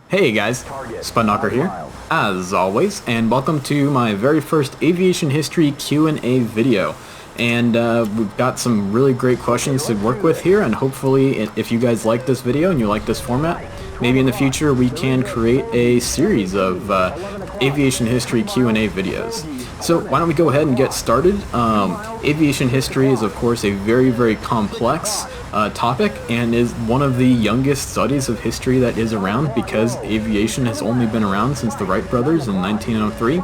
Hey guys, Spudknocker here, as always, and welcome to my very first aviation history Q&A video. And we've got some really great questions to work with here, and hopefully if you guys like this video and you like this format, maybe in the future we can create a series of aviation history Q&A videos. So why don't we go ahead and get started. Aviation history is of course a very complex topic and is one of the youngest studies of history that is around, because aviation has only been around since the Wright brothers in 1903,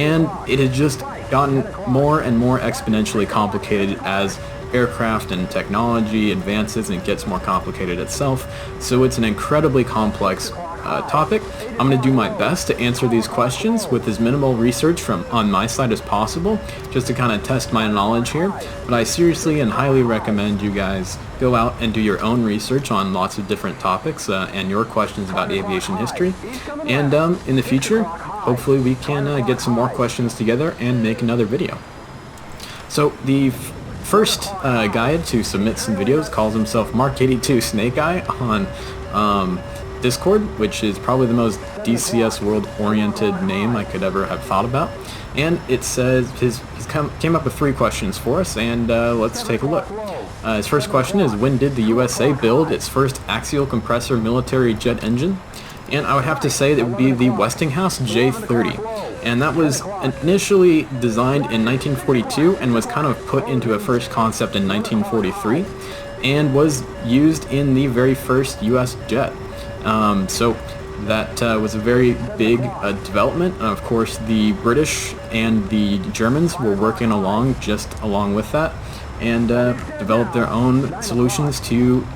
and it has just gotten more and more exponentially complicated as aircraft and technology advances and it gets more complicated itself. So it's an incredibly complex topic. I'm going to do my best to answer these questions with as minimal research on my side as possible, just to kind of test my knowledge here. But I seriously and highly recommend you guys go out and do your own research on lots of different topics and your questions about aviation history. And in the future, hopefully we can get some more questions together and make another video. So the first guy to submit some videos calls himself Mark82 Snake Eye on Discord, which is probably the most DCS world-oriented name I could ever have thought about. And it says he's came up with 3 questions for us, and let's take a look. His first question is, when did the USA build its first axial compressor military jet engine? And I would have to say that it would be the Westinghouse J30. And that was initially designed in 1942 and was kind of put into a first concept in 1943 and was used in the very first US jet. So that was a very big development. And of course the British and the Germans were working along with that, and developed their own solutions to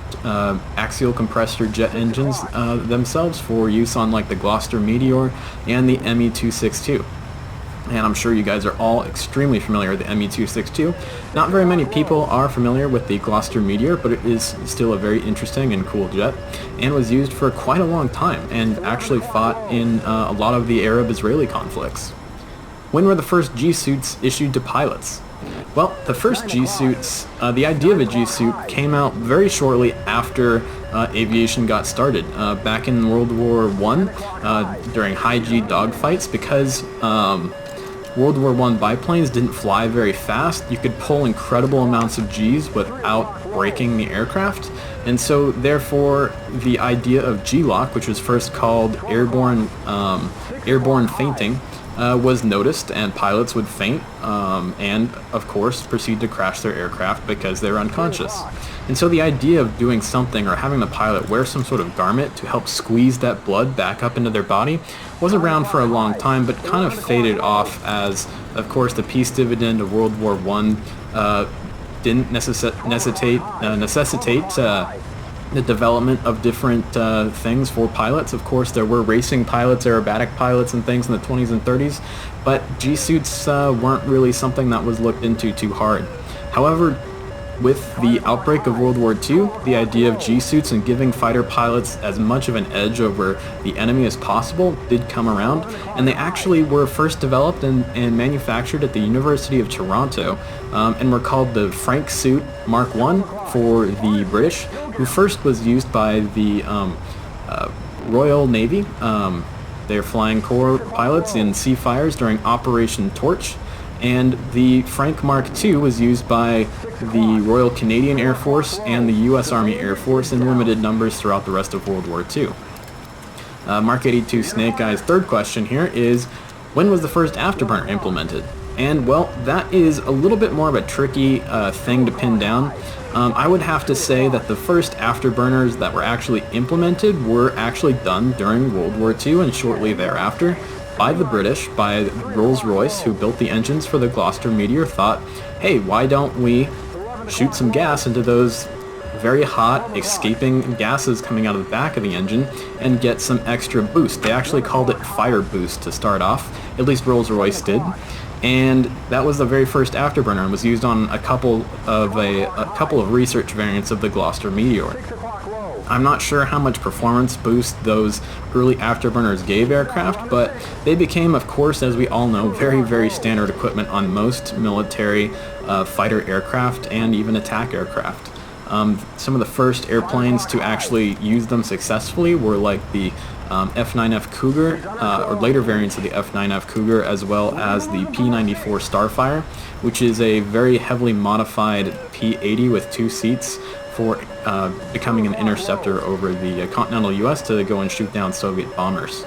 axial compressor jet engines themselves for use on like the Gloster Meteor and the ME-262. And I'm sure you guys are all extremely familiar with the ME-262. Not very many people are familiar with the Gloster Meteor, but it is still a very interesting and cool jet, and was used for quite a long time, and actually fought in a lot of the Arab-Israeli conflicts. When were the first G-suits issued to pilots? Well, the first G-suits, the idea of a G-suit came out very shortly after aviation got started, back in World War I, during high-G dogfights, because World War I biplanes didn't fly very fast. You could pull incredible amounts of Gs without breaking the aircraft, and so therefore the idea of G-lock, which was first called airborne fainting, was noticed, and pilots would faint and of course proceed to crash their aircraft because they're unconscious. And so the idea of doing something, or having the pilot wear some sort of garment to help squeeze that blood back up into their body, was around for a long time, but kind of faded off as, of course, the peace dividend of World War I didn't necessitate the development of different things for pilots. Of course, there were racing pilots, aerobatic pilots, and things in the 20s and 30s, but G-suits weren't really something that was looked into too hard. However, with the outbreak of World War II, the idea of G-suits and giving fighter pilots as much of an edge over the enemy as possible did come around, and they actually were first developed and manufactured at the University of Toronto, and were called the Frank Suit Mark I for the British, who first was used by the Royal Navy, their Flying Corps pilots in sea fires during Operation Torch. And the Frank Mark II was used by the Royal Canadian Air Force and the U.S. Army Air Force in limited numbers throughout the rest of World War II. Mark82 Snake Eye's third question here is, when was the first afterburner implemented? And well, that is a little bit more of a tricky thing to pin down. I would have to say that the first afterburners that were actually implemented were actually done during World War II and shortly thereafter, by the British, by Rolls-Royce, who built the engines for the Gloster Meteor, thought, hey, why don't we shoot some gas into those very hot escaping gases coming out of the back of the engine and get some extra boost. They actually called it fire boost to start off, at least Rolls-Royce did. And that was the very first afterburner, and was used on a couple of research variants of the Gloster Meteor. I'm not sure how much performance boost those early afterburners gave aircraft, but they became, of course, as we all know, very standard equipment on most military fighter aircraft and even attack aircraft. Some of the first airplanes to actually use them successfully were like the F9F Cougar, or later variants of the F9F Cougar, as well as the P94 Starfire, which is a very heavily modified P80 with 2 seats for becoming an interceptor over the continental U.S. to go and shoot down Soviet bombers.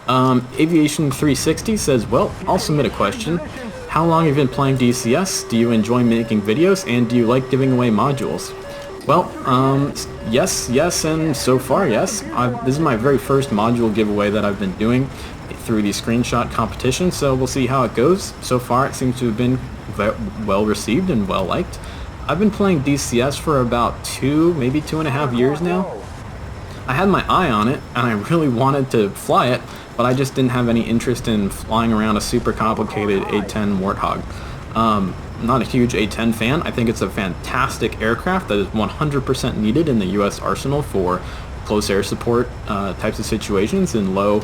Aviation 360 says, well, I'll submit a question. How long have you been playing DCS? Do you enjoy making videos, and do you like giving away modules? Well, yes, and so far, yes. This is my very first module giveaway that I've been doing through the screenshot competition, so we'll see how it goes. So far, it seems to have been well received and well liked. I've been playing DCS for about maybe 2.5 years now. I had my eye on it, and I really wanted to fly it, but I just didn't have any interest in flying around a super complicated A-10 Warthog. I'm not a huge A-10 fan. I think it's a fantastic aircraft that is 100% needed in the U.S. arsenal for close air support types of situations in low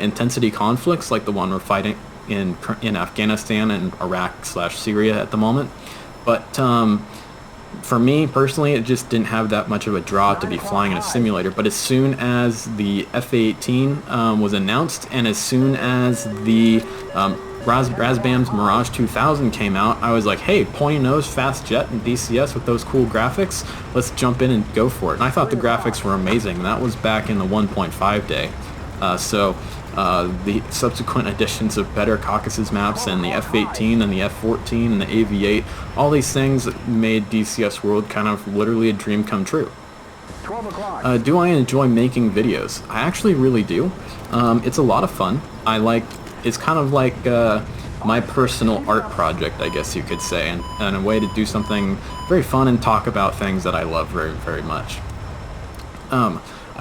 intensity conflicts like the one we're fighting in Afghanistan and Iraq/Syria at the moment. But for me personally, it just didn't have that much of a draw to be flying in a simulator. But as soon as the F18 was announced, and as soon as the Razbam's Mirage 2000 came out, I was like, hey, pointy nose, fast jet, and DCS with those cool graphics, let's jump in and go for it. And I thought the graphics were amazing. That was back in the 1.5 day. The subsequent additions of better Caucasus maps and the F18 and the F14 and the AV8, all these things made DCS World kind of literally a dream come true. Do I enjoy making videos? I actually really do. It's a lot of fun. It's kind of like my personal art project, I guess you could say, and a way to do something very fun and talk about things that I love very, very much.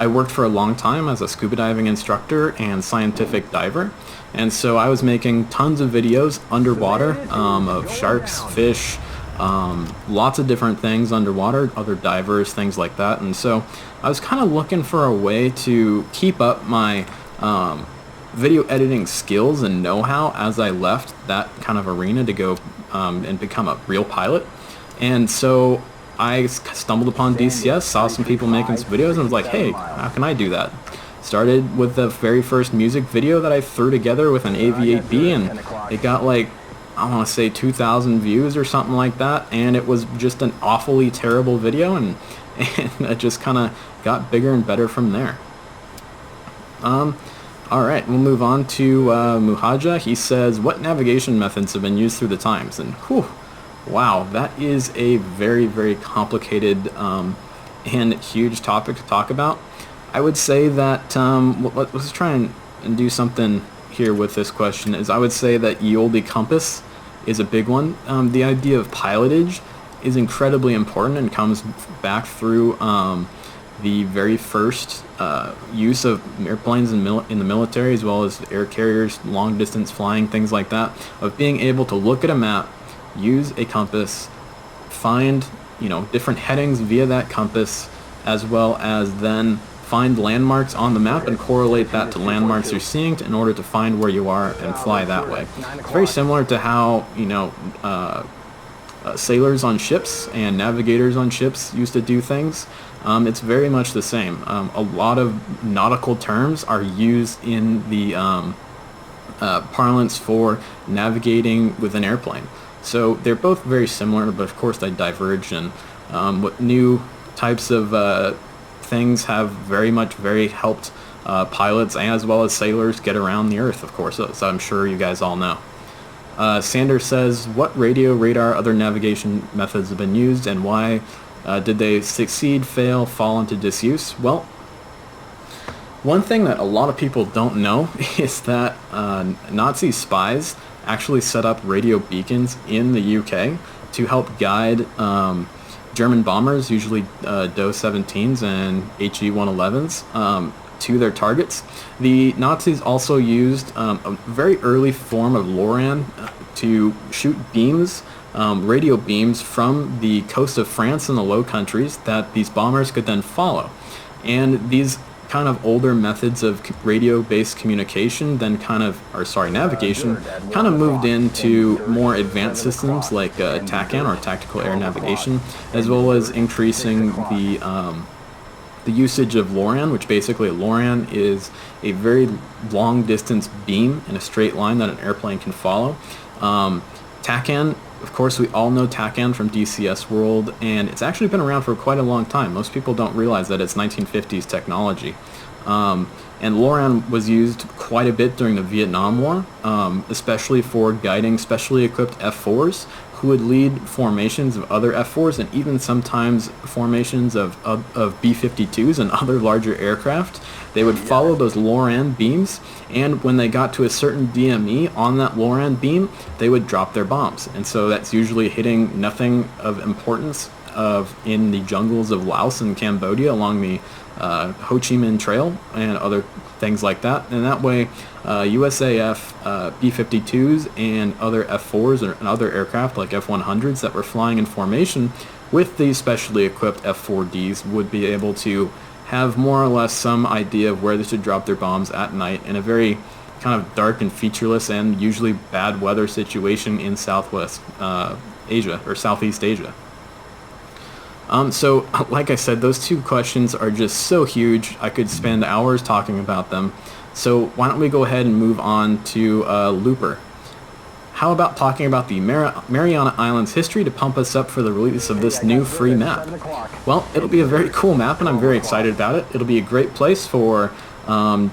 I worked for a long time as a scuba diving instructor and scientific diver, and so I was making tons of videos underwater of sharks, fish, lots of different things underwater, other divers, things like that. And so I was kind of looking for a way to keep up my video editing skills and know-how as I left that kind of arena to go and become a real pilot. And so I stumbled upon DCS, saw some people making some videos, and was like, hey, how can I do that? Started with the very first music video that I threw together with an AV8B, and it got like, I want to say 2,000 views or something like that, and it was just an awfully terrible video, and it just kind of got bigger and better from there. Alright, we'll move on to Muhaja. He says, what navigation methods have been used through the times? And whew, wow, that is a very, very complicated and huge topic to talk about. I would say that, let's try and do something here with this question, is I would say that ye olde compass is a big one. The idea of pilotage is incredibly important and comes back through the very first use of airplanes in the military, as well as air carriers, long distance flying, things like that, of being able to look at a map, use a compass, find different headings via that compass, as well as then find landmarks on the map and correlate that to landmarks you're seeing in order to find where you are and fly that way. It's very similar to how sailors on ships and navigators on ships used to do things. It's very much the same. A lot of nautical terms are used in the parlance for navigating with an airplane. So they're both very similar, but of course they diverge, and what new types of things have very helped pilots as well as sailors get around the Earth, of course, as I'm sure you guys all know. Sanders says, what radio, radar, other navigation methods have been used, and why did they succeed, fail, fall into disuse? Well, one thing that a lot of people don't know is that Nazi spies actually set up radio beacons in the UK to help guide German bombers, usually Do-17s and HE-111s, to their targets. The Nazis also used a very early form of LORAN to shoot beams, radio beams from the coast of France and the Low Countries that these bombers could then follow. And these kind of older methods of radio-based communication then navigation kind of moved into more advanced systems like TACAN, or tactical air navigation, as well as increasing the the usage of LORAN, which basically LORAN is a very long distance beam in a straight line that an airplane can follow. TACAN, of course, we all know TACAN from DCS world, and it's actually been around for quite a long time. Most people don't realize that it's 1950s technology. And LORAN was used quite a bit during the Vietnam War, especially for guiding specially equipped F4s who would lead formations of other F4s and even sometimes formations of B-52s and other larger aircraft. They would follow those LORAN beams, and when they got to a certain DME on that LORAN beam, they would drop their bombs. And so that's usually hitting nothing of importance in the jungles of Laos and Cambodia along the Ho Chi Minh Trail and other things like that. And that way, USAF B-52s and other F4s and other aircraft like F-100s that were flying in formation with these specially equipped F-4Ds would be able to have more or less some idea of where they should drop their bombs at night in a very kind of dark and featureless and usually bad weather situation in Southwest Asia or Southeast Asia. So, like I said, those two questions are just so huge. I could spend hours talking about them. So why don't we go ahead and move on to Looper. How about talking about the Mariana Islands history to pump us up for the release of this new free map? Well, it'll be a very cool map, and I'm very excited about it. It'll be a great place for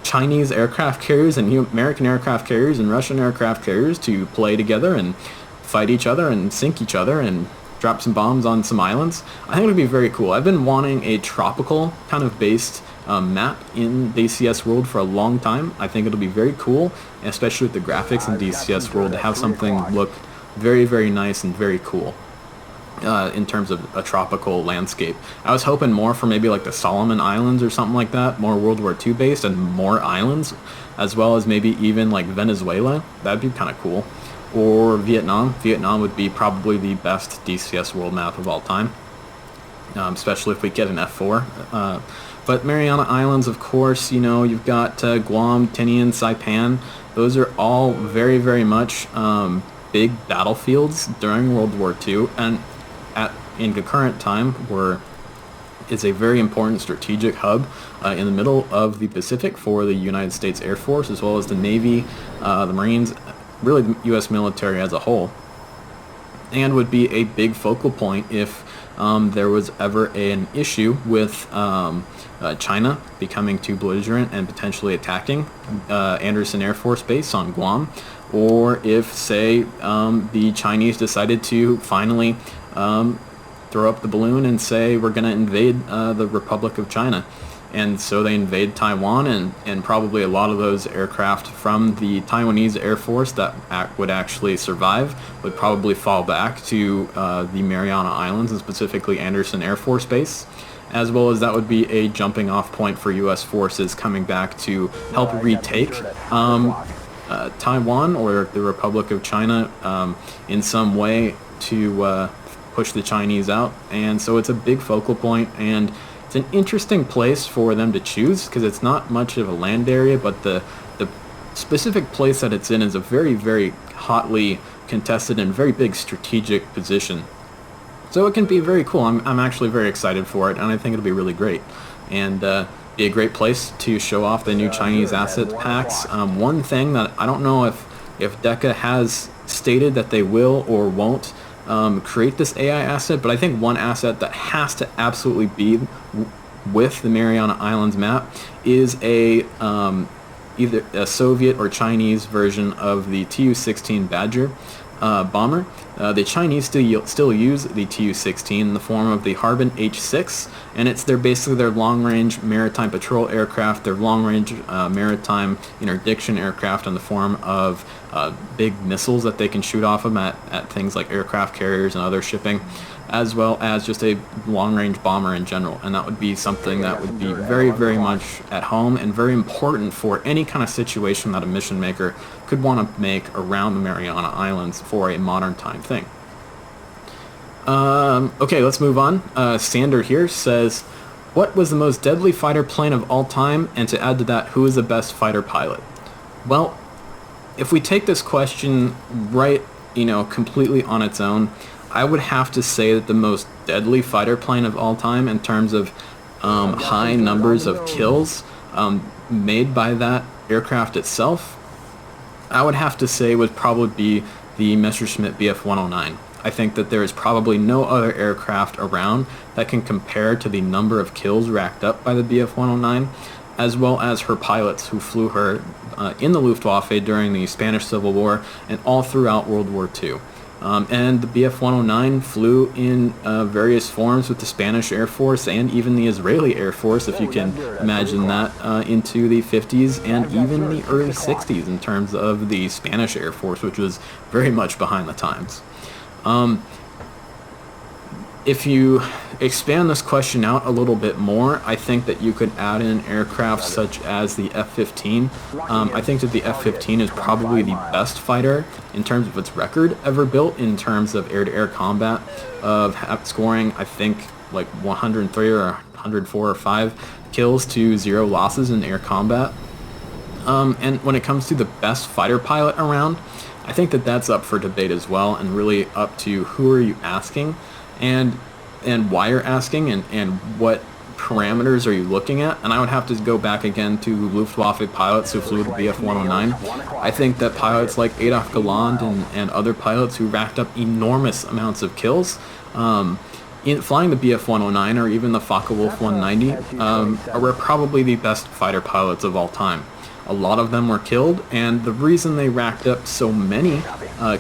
Chinese aircraft carriers and American aircraft carriers and Russian aircraft carriers to play together and fight each other and sink each other and drop some bombs on some islands. I think it'll be very cool. I've been wanting a tropical kind of based map in DCS World for a long time. I think it'll be very cool, especially with the graphics in DCS World, to have something look very, very nice and very cool in terms of a tropical landscape. I was hoping more for maybe like the Solomon Islands or something like that, more World War II based and more islands, as well as maybe even like Venezuela. That'd be kind of cool. Or Vietnam. Vietnam would be probably the best DCS World map of all time, especially if we get an F4. But Mariana Islands, of course, you know, you've got Guam, Tinian, Saipan. Those are all very, very much big battlefields during World War II, and in the current time is a very important strategic hub in the middle of the Pacific for the United States Air Force, as well as the Navy, the Marines, really the U.S. military as a whole, and would be a big focal point if there was ever an issue with China becoming too belligerent and potentially attacking Andersen Air Force Base on Guam, or if, say, the Chinese decided to finally throw up the balloon and say, we're going to invade the Republic of China. And so they invade Taiwan, and probably a lot of those aircraft from the Taiwanese Air Force that would actually survive would probably fall back to the Mariana Islands, and specifically Andersen Air Force Base, as well as that would be a jumping off point for U.S. forces coming back to help retake Taiwan or the Republic of China in some way to push the Chinese out. And so it's a big focal point, and it's an interesting place for them to choose because it's not much of a land area, but the specific place that it's in is a very, very hotly contested and very big strategic position. So it can be very cool. I'm actually very excited for it, and I think it'll be really great. And be a great place to show off the new Chinese asset packs. One thing that I don't know if DECA has stated that they will or won't create this AI asset, but I think one asset that has to absolutely be with the Mariana Islands map is either a Soviet or Chinese version of the Tu-16 Badger bomber. The Chinese still use the Tu-16 in the form of the Harbin H-6, and they're basically their long-range maritime patrol aircraft, their long-range maritime interdiction aircraft in the form of big missiles that they can shoot off them at things like aircraft carriers and other shipping, as well as just a long-range bomber in general. And that would be something that would be very, very much at home and very important for any kind of situation that a mission maker could want to make around the Mariana Islands for a modern time thing. Okay, let's move on. Sander here says, what was the most deadly fighter plane of all time? And to add to that, who is the best fighter pilot? Well, if we take this question right, completely on its own, I would have to say that the most deadly fighter plane of all time in terms of high numbers of kills made by that aircraft itself, I would have to say would probably be the Messerschmitt Bf-109. I think that there is probably no other aircraft around that can compare to the number of kills racked up by the Bf-109, as well as her pilots who flew her in the Luftwaffe during the Spanish Civil War and all throughout World War II. And the Bf-109 flew in various forms with the Spanish Air Force and even the Israeli Air Force, if you can imagine that, into the 50s and even the early 60s in terms of the Spanish Air Force, which was very much behind the times. If you expand this question out a little bit more, I think that you could add in aircraft such as the F-15. I think that the F-15 is probably the best fighter in terms of its record ever built in terms of air-to-air combat, of scoring, I think, like 103 or 104 or 5 kills to 0 losses in air combat. And when it comes to the best fighter pilot around, I think that that's up for debate as well, and really up to who are you asking and why you're asking and what parameters are you looking at. And I would have to go back again to Luftwaffe pilots who flew the Bf-109. I think that pilots like Adolf Galland and other pilots who racked up enormous amounts of kills in flying the Bf-109 or even the Focke-Wulf 190 were probably the best fighter pilots of all time. A lot of them were killed, and the reason they racked up so many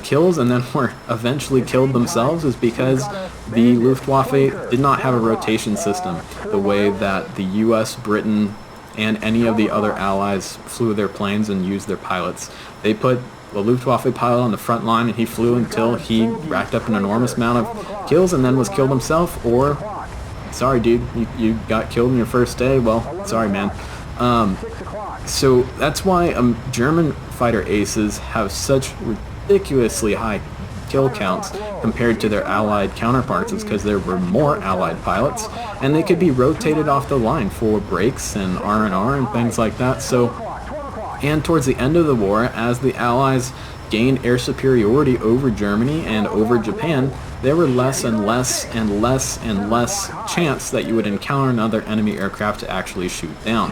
kills and then were eventually killed themselves is because the Luftwaffe did not have a rotation system the way that the US, Britain, and any of the other allies flew their planes and used their pilots. They put the Luftwaffe pilot on the front line and he flew until he racked up an enormous amount of kills and then was killed himself, or, sorry dude, you got killed in your first day, well, sorry man. So that's why German fighter aces have such ridiculously high kill counts compared to their allied counterparts, is because there were more allied pilots and they could be rotated off the line for breaks and R&R and things like that. So, and towards the end of the war, as the allies gained air superiority over Germany and over Japan, there were less and less and less and less chance that you would encounter another enemy aircraft to actually shoot down.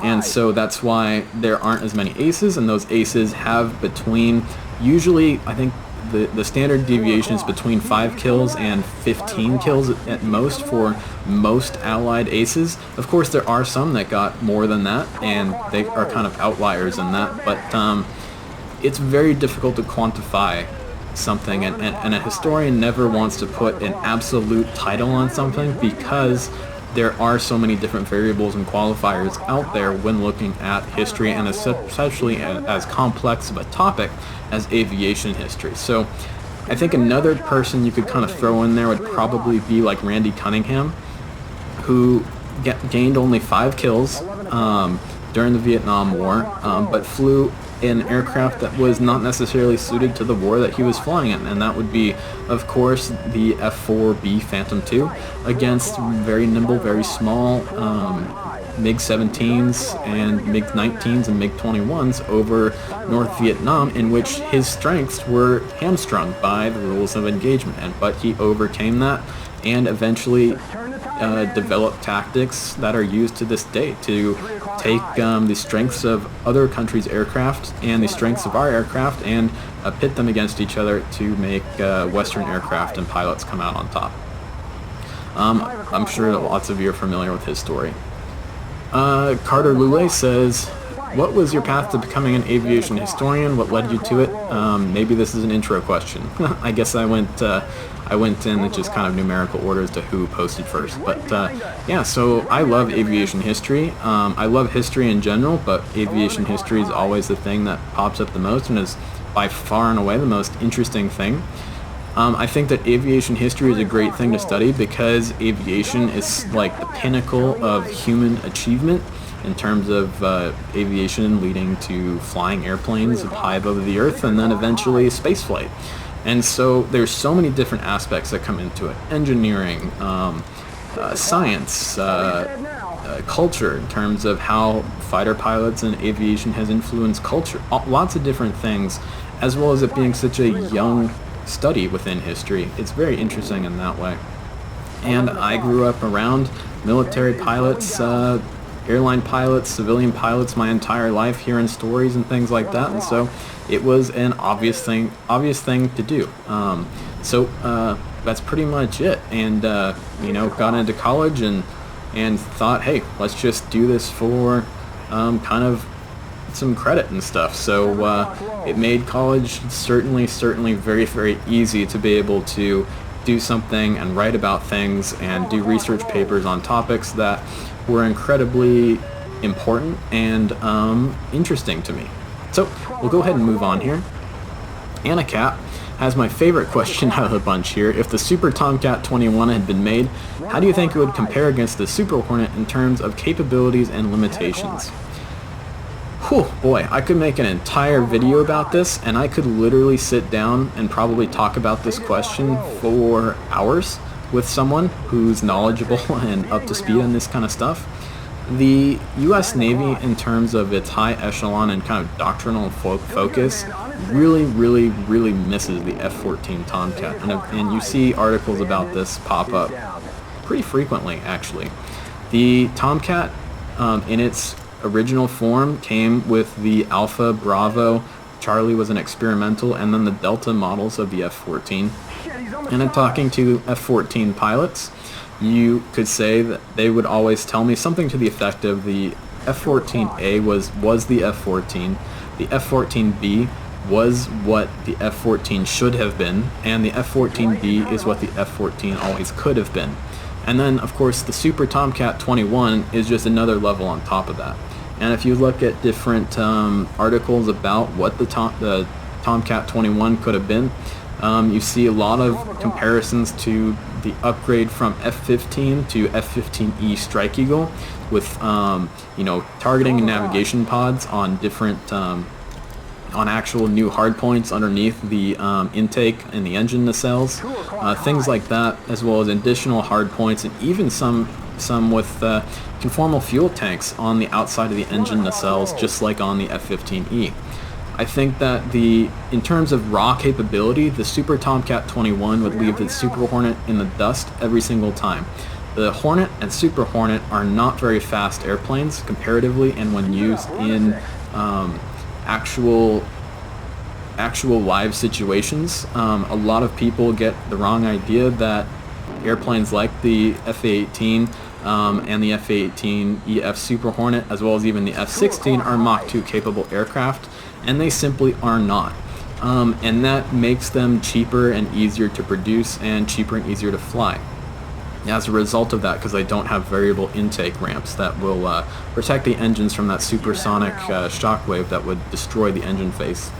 And so that's why there aren't as many aces, and those aces have between, usually I think the standard deviation is between 5 kills and 15 kills at most for most allied aces. Of course there are some that got more than that, and they are kind of outliers in that, but it's very difficult to quantify something, and a historian never wants to put an absolute title on something because there are so many different variables and qualifiers out there when looking at history, and especially as complex of a topic as aviation history. So I think another person you could kind of throw in there would probably be like Randy Cunningham, who gained only 5 kills during the Vietnam War, but flew an aircraft that was not necessarily suited to the war that he was flying in, and that would be, of course, the F-4B Phantom II against very nimble, very small MiG-17s and MiG-19s and MiG-21s over North Vietnam, in which his strengths were hamstrung by the rules of engagement, but he overcame that and eventually developed tactics that are used to this day to take the strengths of other countries' aircraft and the strengths of our aircraft and pit them against each other to make Western aircraft and pilots come out on top. I'm sure that lots of you are familiar with his story. Carter Lule says, what was your path to becoming an aviation historian? What led you to it? Maybe this is an intro question. I guess I went in just kind of numerical order as to who posted first. But yeah, so I love aviation history. I love history in general, but aviation history is always the thing that pops up the most and is by far and away the most interesting thing. I think that aviation history is a great thing to study because aviation is like the pinnacle of human achievement in terms of aviation leading to flying airplanes high above the earth and then eventually spaceflight. And so there's so many different aspects that come into it. Engineering, science, culture in terms of how fighter pilots and aviation has influenced culture. Lots of different things, as well as it being such a young study within history. It's very interesting in that way. And I grew up around military pilots, airline pilots, civilian pilots my entire life, hearing stories and things like that, and so it was an obvious thing to do. That's pretty much it. And you know, got into college and thought, hey, let's just do this for kind of some credit and stuff. So it made college certainly very, very easy to be able to do something and write about things and do research papers on topics that were incredibly important and interesting to me. So we'll go ahead and move on here. Anna Cat has my favorite question out of the bunch here. If the Super Tomcat 21 had been made, how do you think it would compare against the Super Hornet in terms of capabilities and limitations? Whew, boy, I could make an entire video about this, and I could literally sit down and probably talk about this question for hours with someone who's knowledgeable and up to speed on this kind of stuff. The U.S. Navy, in terms of its high echelon and kind of doctrinal focus, really misses the F14 Tomcat. And you see articles about this pop up pretty frequently, actually. The Tomcat, in its original form, came with the Alpha, Bravo, Charlie was an experimental, and then the Delta models of the F14. And in talking to F14 pilots, you could say that they would always tell me something to the effect of the F14A was the F14, the F14B was what the F14 should have been, and the F14B is what the F14 always could have been. And then, of course, the Super Tomcat 21 is just another level on top of that. And if you look at different articles about what the Tomcat 21 could have been, you see a lot of comparisons to the upgrade from F15 to F15E Strike Eagle with you know, targeting and navigation pods on different on actual new hardpoints underneath the intake and the engine nacelles, things like that, as well as additional hardpoints, and even some with conformal fuel tanks on the outside of the engine nacelles, just like on the F15E. I think that in terms of raw capability, the Super Tomcat 21 would leave the Super Hornet in the dust every single time. The Hornet and Super Hornet are not very fast airplanes comparatively, and when used in actual live situations, a lot of people get the wrong idea that airplanes like the F-18 and the F-18 EF Super Hornet, as well as even the F-16, are Mach 2 capable aircraft, and they simply are not. And that makes them cheaper and easier to produce and cheaper and easier to fly. As a result of that, because they don't have variable intake ramps that will protect the engines from that supersonic shockwave that would destroy the engine face.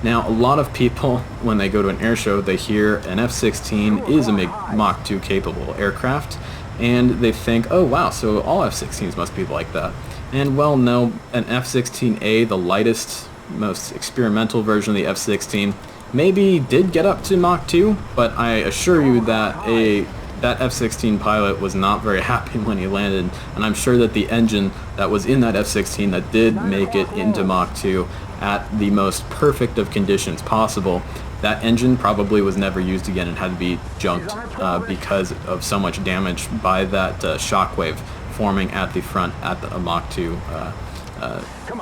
Now, a lot of people, when they go to an air show, they hear an F-16 is a Mach 2 capable aircraft, and they think, oh wow, so all F-16s must be like that. And well, no, an F-16A, the lightest, most experimental version of the F-16, maybe did get up to Mach 2, but I assure you that that F-16 pilot was not very happy when he landed, and I'm sure that the engine that was in that F-16 that did make it into Mach 2 at the most perfect of conditions possible, that engine probably was never used again and had to be junked because of so much damage by that shockwave forming at the front at the Mach 2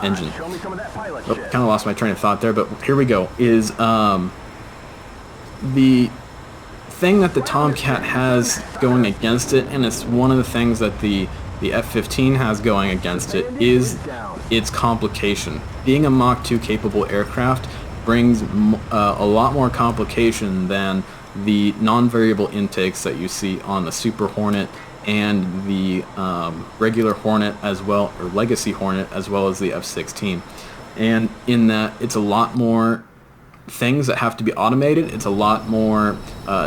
engine. Oh, kind of lost my train of thought there, but here we go. Is the thing that the Tomcat has going against it, and it's one of the things that the F-15 has going against it, is its complication. Being a Mach 2 capable aircraft brings a lot more complication than the non-variable intakes that you see on the Super Hornet and the regular Hornet, as well, or Legacy Hornet, as well as the F-16. And in that, it's a lot more things that have to be automated. It's a lot more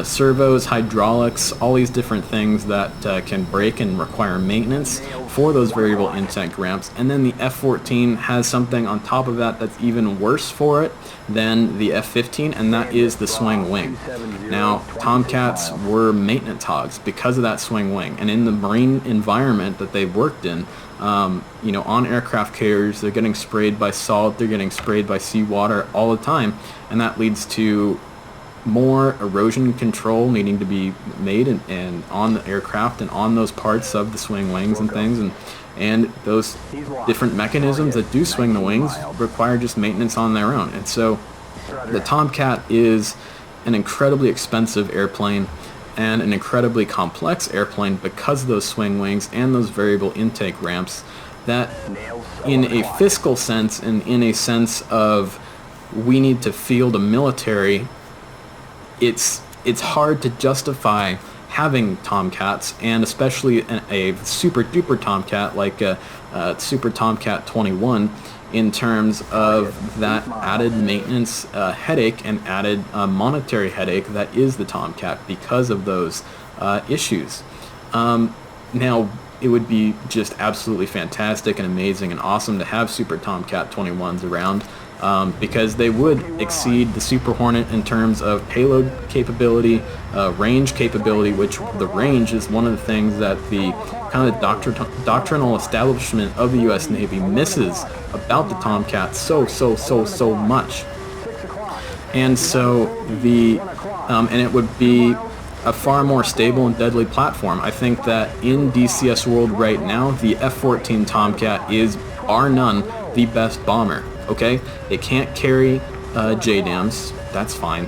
servos, hydraulics, all these different things that can break and require maintenance for those variable intake ramps. And then the F-14 has something on top of that that's even worse for it than the F-15, and that is the swing wing. Now, Tomcats were maintenance hogs because of that swing wing, and in the marine environment that they worked in, you know, on aircraft carriers, they're getting sprayed by salt, they're getting sprayed by seawater all the time, and that leads to more erosion control needing to be made and on the aircraft and on those parts of the swing wings and things, and those different mechanisms that do swing the wings require just maintenance on their own. And so the Tomcat is an incredibly expensive airplane and an incredibly complex airplane because of those swing wings and those variable intake ramps that, in a fiscal sense and in a sense of we need to field a military, it's hard to justify having Tomcats, and especially a super duper Tomcat like a Super Tomcat 21, in terms of that added maintenance headache and added monetary headache that is the Tomcat because of those issues. Now, it would be just absolutely fantastic and amazing and awesome to have Super Tomcat 21s around, because they would exceed the Super Hornet in terms of payload capability, range capability, which the range is one of the things that the kind of doctrinal establishment of the U.S. Navy misses about the Tomcat so much. And so and it would be a far more stable and deadly platform. I think that in DCS world right now, the F14 Tomcat is, bar none, the best bomber. Okay, it can't carry JDAMs. That's fine.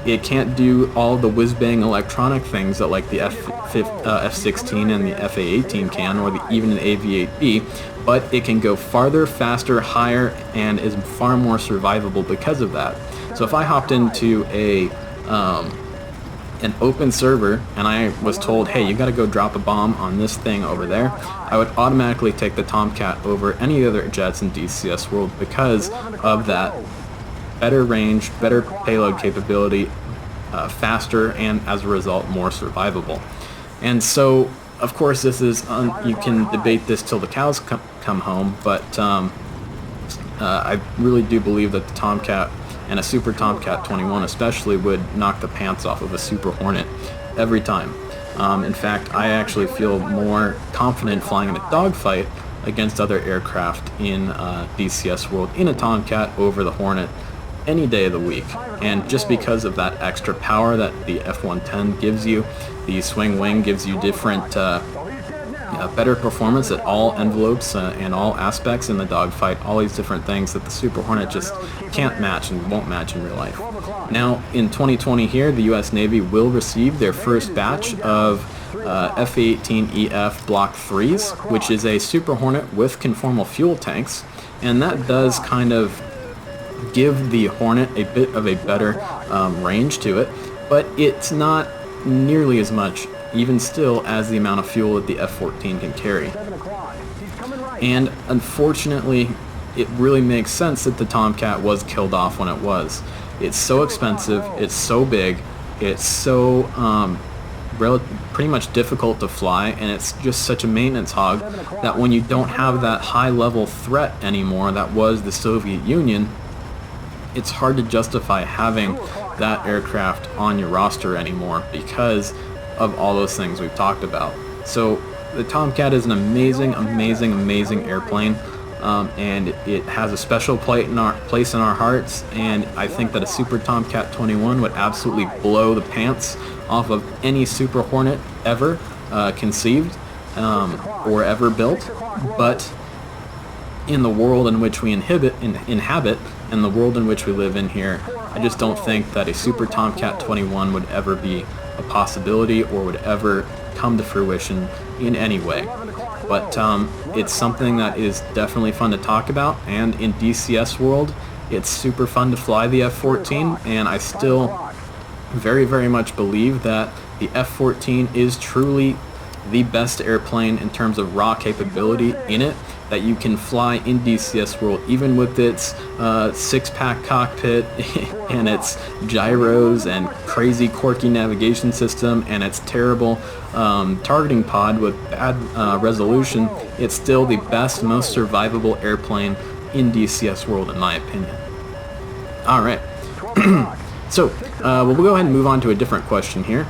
It can't do all the whiz-bang electronic things that like the F16 and the F18 can, or even an Aviation, but it can go farther, faster, higher, and is far more survivable because of that. So if I hopped into an open server and I was told, hey, you got to go drop a bomb on this thing over there, I would automatically take the Tomcat over any other jets in DCS world because of that better range, better payload capability, faster, and as a result more survivable. And so, of course, this is you can debate this till the cows come home, but I really do believe that the Tomcat, and a Super Tomcat 21 especially, would knock the pants off of a Super Hornet every time. In fact, I actually feel more confident flying in a dogfight against other aircraft in DCS world in a Tomcat over the Hornet any day of the week. And just because of that extra power that the F110 gives you, the swing wing gives you different better performance at all envelopes and all aspects in the dogfight, all these different things that the Super Hornet just can't match and won't match in real life. Now, in 2020 here, the U.S. Navy will receive their first batch of F18EF Block 3s, which is a Super Hornet with conformal fuel tanks, and that does kind of give the Hornet a bit of a better range to it, but it's not nearly as much, even still, as the amount of fuel that the F-14 can carry. And unfortunately, it really makes sense that the Tomcat was killed off when it was. It's so expensive, it's so big, it's so pretty much difficult to fly, and it's just such a maintenance hog that when you don't have that high-level threat anymore that was the Soviet Union, it's hard to justify having that aircraft on your roster anymore because of all those things we've talked about. So the Tomcat is an amazing airplane, and it has a special place in our hearts, and I think that a Super Tomcat 21 would absolutely blow the pants off of any Super Hornet ever conceived or ever built. But in the world in which we inhabit and the world in which we live in here, I just don't think that a Super Tomcat 21 would ever be a possibility or would ever come to fruition in any way. But it's something that is definitely fun to talk about, and in DCS world, it's super fun to fly the F-14, and I still very much believe that the F-14 is truly the best airplane in terms of raw capability in it that you can fly in DCS world, even with its six-pack cockpit and its gyros and crazy quirky navigation system and its terrible targeting pod with bad resolution. It's still the best, most survivable airplane in DCS world, in my opinion. Alright. So, we'll go ahead and move on to a different question here.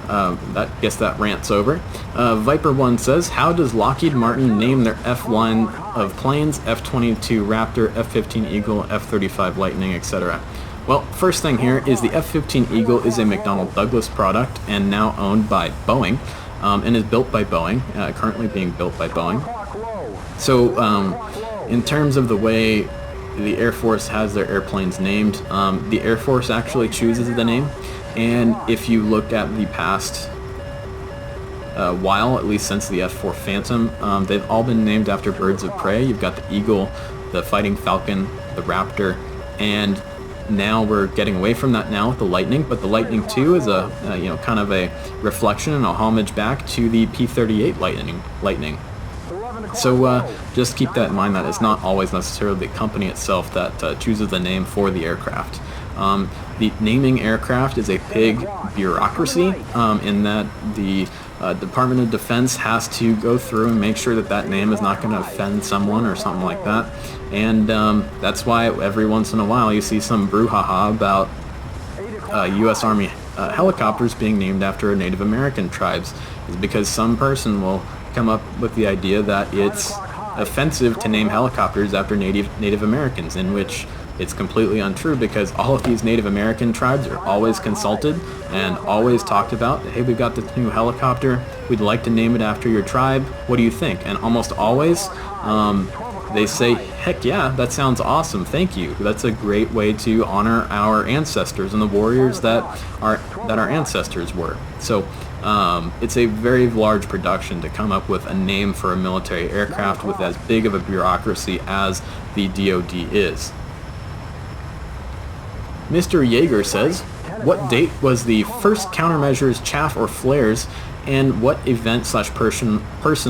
Guess that rant's over. Viper1 says, how does Lockheed Martin name their F1 of planes, F-22 Raptor, F-15 Eagle, F-35 Lightning, etc.? Well, first thing here is the F-15 Eagle is a McDonnell Douglas product and now owned by Boeing, and is built by Boeing, currently being built by Boeing. So in terms of the way the Air Force has their airplanes named, the Air Force actually chooses the name, and if you look at the past while, at least since the F4 Phantom, they've all been named after birds of prey. You've got the Eagle, the Fighting Falcon, the Raptor, and now we're getting away from that now with the Lightning, but the Lightning 2 is a kind of a reflection and a homage back to the P-38 Lightning. So just keep that in mind, that it's not always necessarily the company itself that chooses the name for the aircraft. The naming aircraft is a big bureaucracy in that the Department of Defense has to go through and make sure that that name is not going to offend someone or something like that. And that's why every once in a while you see some brouhaha about U.S. Army helicopters being named after Native American tribes, is because some person will come up with the idea that it's offensive to name helicopters after Native Americans, in which it's completely untrue, because all of these Native American tribes are always consulted and always talked about. Hey, we've got this new helicopter, we'd like to name it after your tribe, what do you think? And almost always they say, heck yeah, that sounds awesome, thank you. That's a great way to honor our ancestors and the warriors that our ancestors were. So it's a very large production to come up with a name for a military aircraft with as big of a bureaucracy as the DoD is. Mr. Yeager says, what date was the first countermeasures, chaff, or flares, and what event/person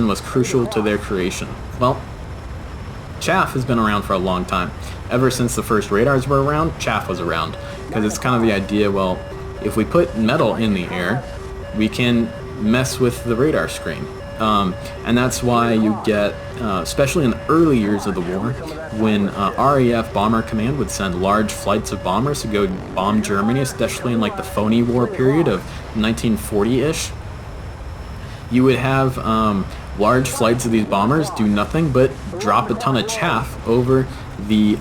was crucial to their creation? Well, chaff has been around for a long time. Ever since the first radars were around, chaff was around, because it's kind of the idea, well, if we put metal in the air, we can mess with the radar screen. And that's why you get, especially in the early years of the war, when RAF Bomber Command would send large flights of bombers to go bomb Germany, especially in like the phony war period of 1940-ish, you would have large flights of these bombers do nothing but drop a ton of chaff over the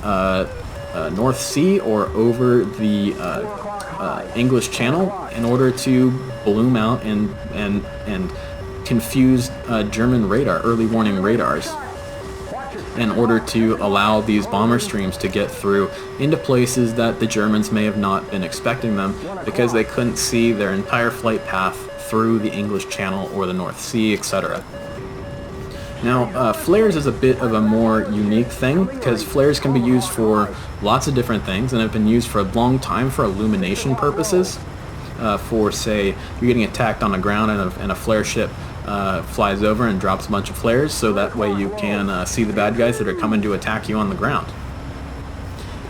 North Sea or over the English Channel in order to bloom out and confuse German radar, early warning radars, in order to allow these bomber streams to get through into places that the Germans may have not been expecting them, because they couldn't see their entire flight path through the English Channel or the North Sea, etc. Now, flares is a bit of a more unique thing, because flares can be used for lots of different things and have been used for a long time for illumination purposes. For, say, you're getting attacked on the ground and a flare ship flies over and drops a bunch of flares, so that way you can see the bad guys that are coming to attack you on the ground.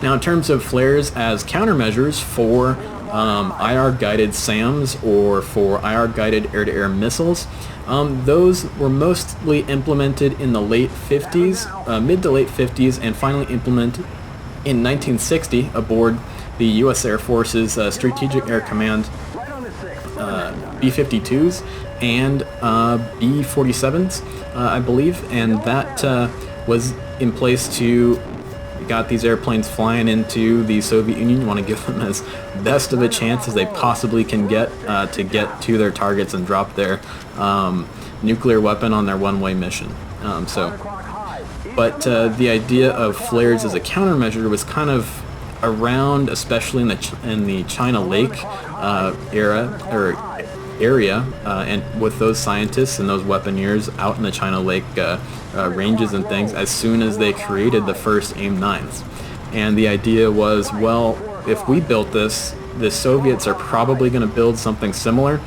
Now, in terms of flares as countermeasures for IR-guided SAMs or for IR-guided air-to-air missiles, those were mostly implemented in the late 50s, mid to late 50s, and finally implemented in 1960 aboard the U.S. Air Force's Strategic Air Command B-52s and B-47s, I believe, and that was in place to got these airplanes flying into the Soviet Union. You want to give them as best of a chance as they possibly can get to their targets and drop their nuclear weapon on their one-way mission. But the idea of flares as a countermeasure was kind of around, especially in the China Lake area, and with those scientists and those weaponeers out in the China Lake ranges and things, as soon as they created the first AIM-9s. And the idea was, well, if we built this, the Soviets are probably going to build something similar,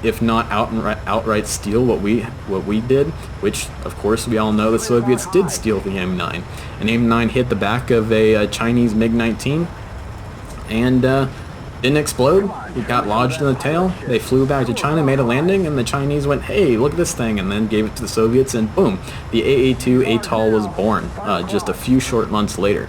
if not outright steal what we did, which of course we all know the Soviets did steal the AIM-9. And AIM-9 hit the back of a Chinese MiG-19 and didn't explode. It got lodged in the tail. They flew back to China, made a landing, and the Chinese went, hey, look at this thing, and then gave it to the Soviets, and boom, the AA-2 ATOL was born just a few short months later.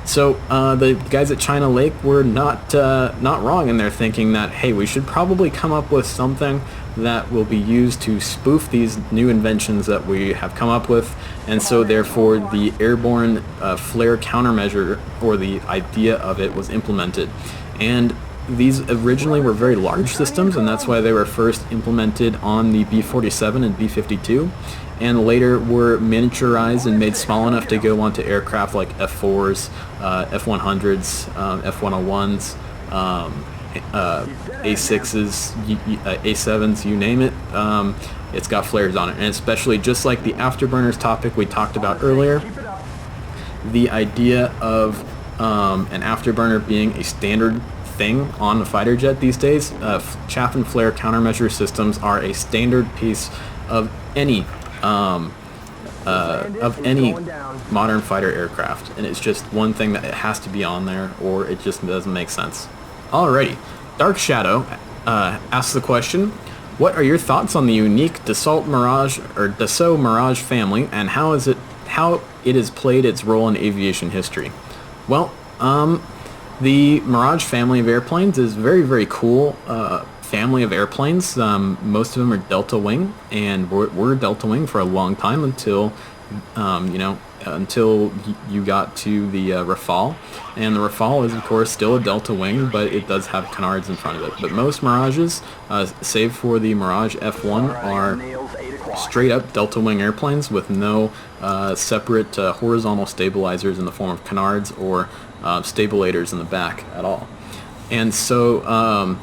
So the guys at China Lake were not wrong in their thinking that, hey, we should probably come up with something that will be used to spoof these new inventions that we have come up with and so therefore the airborne flare countermeasure, or the idea of it, was implemented. And these originally were very large systems, and that's why they were first implemented on the B-47 and B-52, and later were miniaturized and made small enough to go onto aircraft like F4s, F100s, F101s, A6s, A7s, you name it. It's got flares on it, and especially just like the afterburners topic we talked about earlier, the idea of an afterburner being a standard thing on the fighter jet these days. Chaff and flare countermeasure systems are a standard piece of any modern fighter aircraft, and it's just one thing that it has to be on there, or it just doesn't make sense. Alrighty, Dark Shadow asks the question: what are your thoughts on the unique Dassault Mirage or Dassault Mirage family, and how it has played its role in aviation history? Well, the Mirage family of airplanes is very, very cool family of airplanes. Most of them are delta wing, and were delta wing for a long time until until you got to the Rafale. And the Rafale is of course still a delta wing, but it does have canards in front of it. But most Mirages, save for the Mirage F1, are straight up delta wing airplanes with no separate horizontal stabilizers in the form of canards or stabilators in the back at all. And so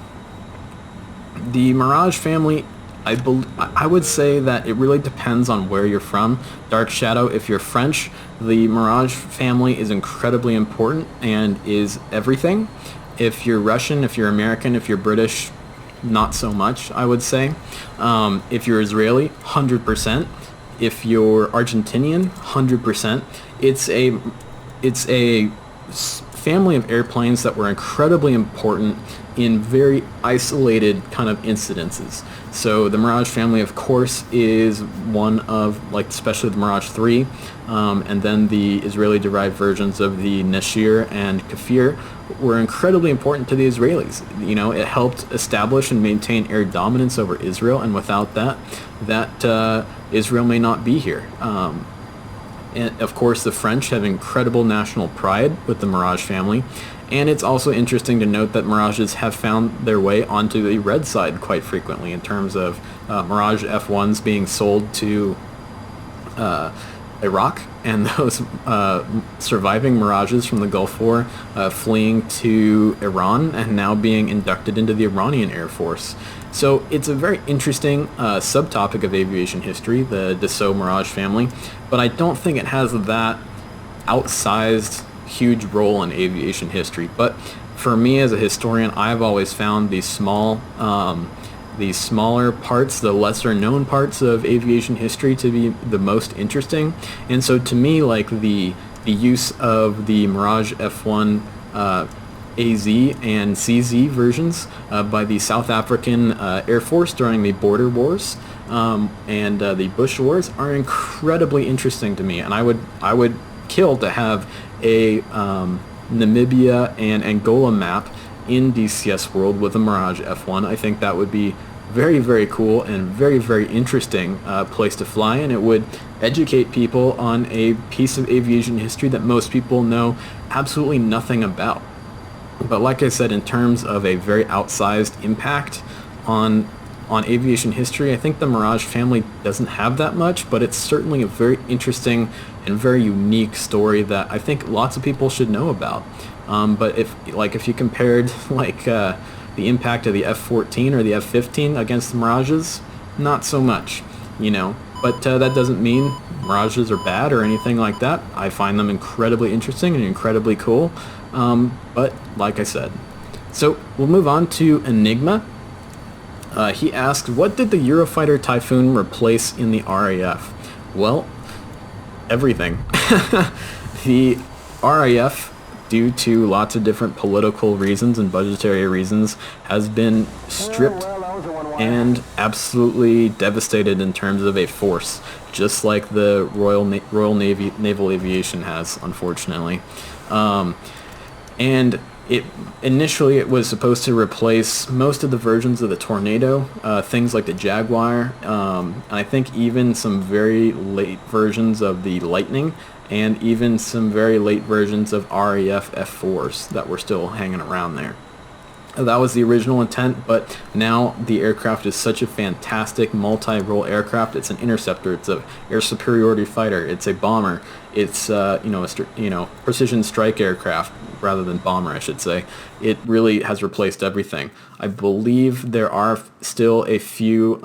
the Mirage family, I would say that it really depends on where you're from. Dark Shadow, if you're French, the Mirage family is incredibly important and is everything. If you're Russian, if you're American, if you're British, not so much, I would say. If you're Israeli, 100%. If you're Argentinian, 100%. It's a family of airplanes that were incredibly important in very isolated kind of incidences. So the Mirage family, of course, is one of, like, especially the Mirage 3, and then the Israeli-derived versions of the Nashir and Kafir were incredibly important to the Israelis. You know, it helped establish and maintain air dominance over Israel, and without that, Israel may not be here. And of course, the French have incredible national pride with the Mirage family, and it's also interesting to note that Mirages have found their way onto the red side quite frequently, in terms of Mirage F1s being sold to Iraq, and those surviving Mirages from the Gulf War fleeing to Iran and now being inducted into the Iranian Air Force. So it's a very interesting subtopic of aviation history, the Dassault Mirage family, but I don't think it has that outsized huge role in aviation history. But for me as a historian, I've always found these smaller parts, the lesser known parts of aviation history, to be the most interesting. And so to me, like the use of the Mirage F1 AZ and CZ versions by the South African Air Force during the border wars and the Bush wars are incredibly interesting to me, and I would kill to have a Namibia and Angola map in DCS world with a Mirage F1. I think that would be very, very cool and very, very interesting place to fly, and it would educate people on a piece of aviation history that most people know absolutely nothing about. But like I said, in terms of a very outsized impact on aviation history, I think the Mirage family doesn't have that much, but it's certainly a very interesting and very unique story that I think lots of people should know about. But if you compared the impact of the F14 or the F15 against the Mirages, not so much, you know. But that doesn't mean Mirages are bad or anything like that. I find them incredibly interesting and incredibly cool. But like I said, so we'll move on to Enigma. He asked, what did the Eurofighter Typhoon replace in the RAF? Well, everything. The RAF, due to lots of different political reasons and budgetary reasons, has been stripped and absolutely devastated in terms of a force, just like the Royal Navy Naval Aviation has, unfortunately. And Initially it was supposed to replace most of the versions of the Tornado, things like the Jaguar, and I think even some very late versions of the Lightning, and even some very late versions of RAF F4s that were still hanging around there. That was the original intent, but now the aircraft is such a fantastic multi-role aircraft. It's an interceptor, it's a air superiority fighter, it's a bomber, it's precision strike aircraft rather than bomber, I should say. It really has replaced everything. I believe there are still a few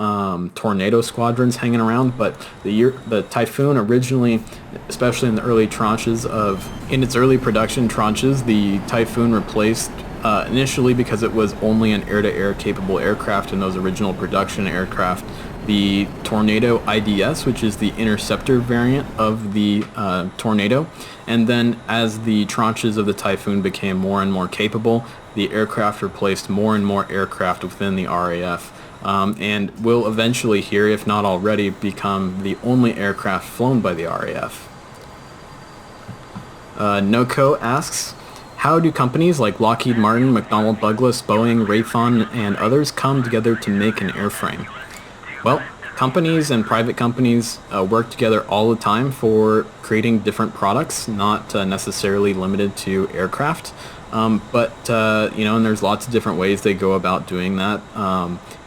Tornado squadrons hanging around, but the Typhoon originally, especially in the early tranches in its early production tranches, the Typhoon replaced initially, because it was only an air-to-air capable aircraft in those original production aircraft, the Tornado IDS, which is the interceptor variant of the Tornado. And then as the tranches of the Typhoon became more and more capable, the aircraft replaced more and more aircraft within the RAF. And will eventually here, if not already, become the only aircraft flown by the RAF. Noco asks, how do companies like Lockheed Martin, McDonnell Douglas, Boeing, Raytheon, and others come together to make an airframe? Well, companies and private companies work together all the time for creating different products, not necessarily limited to aircraft. And there's lots of different ways they go about doing that,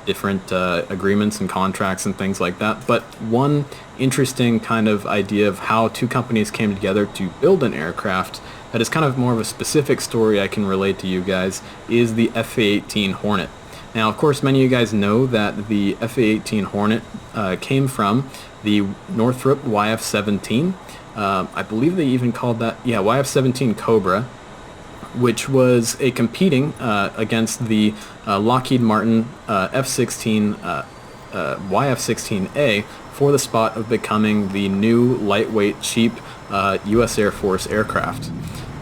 different agreements and contracts and things like that. But one interesting kind of idea of how two companies came together to build an aircraft that is kind of more of a specific story I can relate to you guys is the F-18 Hornet. Now, of course, many of you guys know that the F-18 Hornet came from the Northrop YF-17. I believe they even called that, YF-17 Cobra, which was a competing against the Lockheed Martin F-16 YF-16A for the spot of becoming the new lightweight, cheap U.S. Air Force aircraft.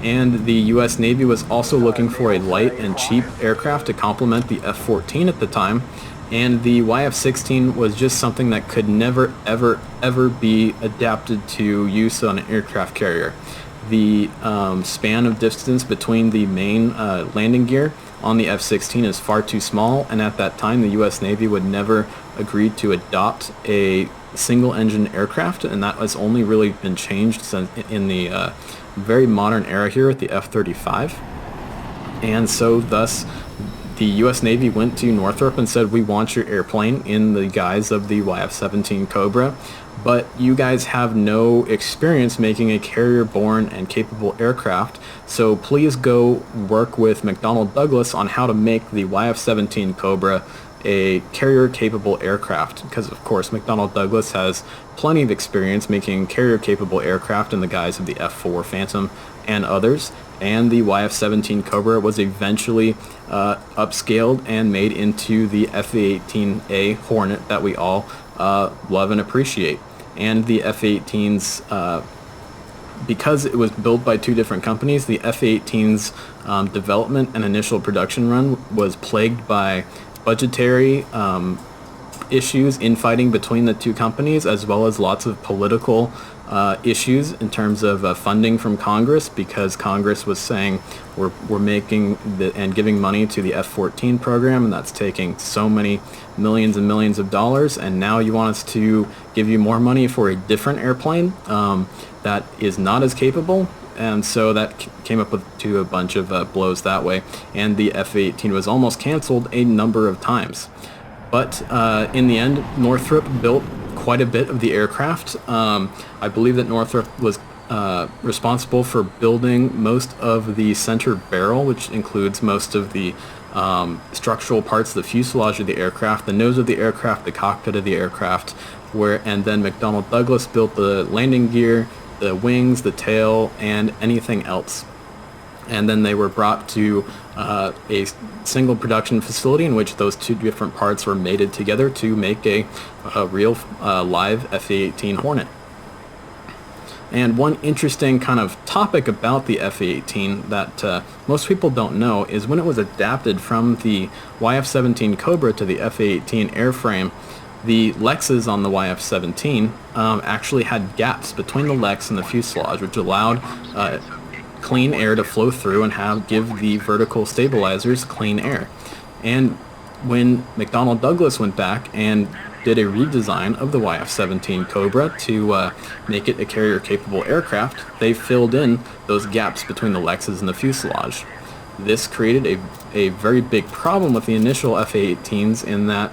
And the U.S. Navy was also looking for a light and cheap aircraft to complement the F-14 at the time, and the YF-16 was just something that could never, ever be adapted to use on an aircraft carrier. The span of distance between the main landing gear on the F-16 is far too small, and at that time the U.S. Navy would never agree to adopt a single-engine aircraft, and that has only really been changed since in the very modern era here with the F-35. And so thus the U.S. Navy went to Northrop and said, we want your airplane in the guise of the YF-17 Cobra, but you guys have no experience making a carrier-borne and capable aircraft, so please go work with McDonnell Douglas on how to make the YF-17 Cobra a carrier-capable aircraft, because of course McDonnell Douglas has plenty of experience making carrier-capable aircraft in the guise of the F-4 Phantom and others, and the YF-17 Cobra was eventually upscaled and made into the F-18A Hornet that we all love and appreciate. And the F-18's, because it was built by two different companies, the F-18's development and initial production run was plagued by budgetary issues, infighting between the two companies, as well as lots of political issues in terms of funding from Congress, because Congress was saying we're making and giving money to the F-14 program, and that's taking so many millions and millions of dollars, and now you want us to give you more money for a different airplane that is not as capable. And so that came up to a bunch of blows that way, and the F-18 was almost canceled a number of times. But in the end, Northrop built quite a bit of the aircraft. I believe that Northrop was responsible for building most of the center barrel, which includes most of the structural parts, the fuselage of the aircraft, the nose of the aircraft, the cockpit of the aircraft, and then McDonnell Douglas built the landing gear, the wings, the tail, and anything else. And then they were brought to a single production facility in which those two different parts were mated together to make a real live F-18 Hornet. And one interesting kind of topic about the F-18 that most people don't know is when it was adapted from the YF-17 Cobra to the F-18 airframe, the Lexes on the YF-17 actually had gaps between the Lex and the fuselage, which allowed clean air to flow through and give the vertical stabilizers clean air. And when McDonnell Douglas went back and did a redesign of the F17 Cobra to make it a carrier-capable aircraft, they filled in those gaps between the Lexes and the fuselage. This created a very big problem with the initial F-18s in that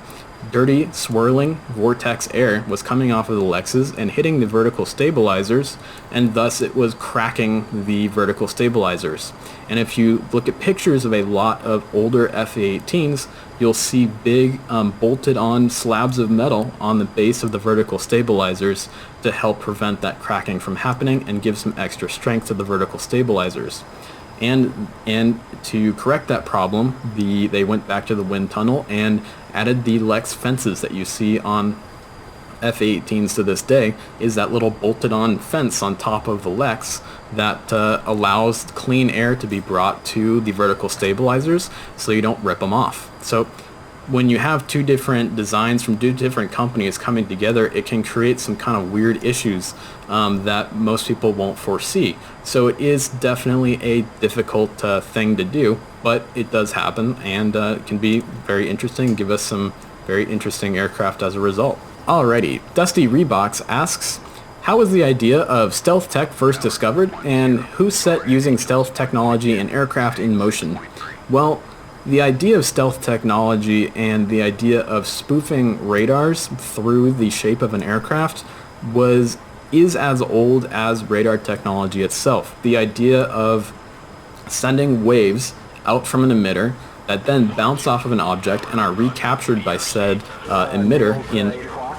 dirty, swirling vortex air was coming off of the Lexes and hitting the vertical stabilizers, and thus it was cracking the vertical stabilizers. And if you look at pictures of a lot of older F-18s, you'll see big bolted-on slabs of metal on the base of the vertical stabilizers to help prevent that cracking from happening and give some extra strength to the vertical stabilizers. And to correct that problem, they went back to the wind tunnel and added the Lex fences that you see on F-18s to this day. Is that little bolted-on fence on top of the Lex that allows clean air to be brought to the vertical stabilizers so you don't rip them off. So when you have two different designs from two different companies coming together, it can create some kind of weird issues that most people won't foresee. So it is definitely a difficult thing to do, but it does happen, and it can be very interesting, give us some very interesting aircraft as a result. Alrighty, Dusty Reeboks asks, how was the idea of stealth tech first discovered, and who set using stealth technology in aircraft in motion? Well, the idea of stealth technology and the idea of spoofing radars through the shape of an aircraft is as old as radar technology itself. The idea of sending waves out from an emitter that then bounce off of an object and are recaptured by said emitter in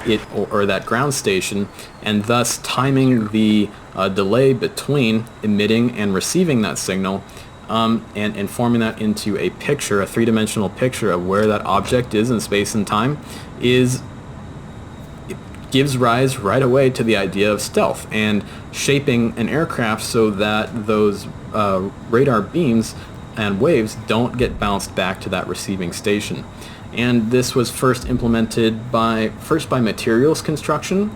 it or that ground station, and thus timing the delay between emitting and receiving that signal, and forming that into a picture, a three-dimensional picture of where that object is in space and time, gives rise right away to the idea of stealth and shaping an aircraft so that those radar beams and waves don't get bounced back to that receiving station. And this was first implemented by materials construction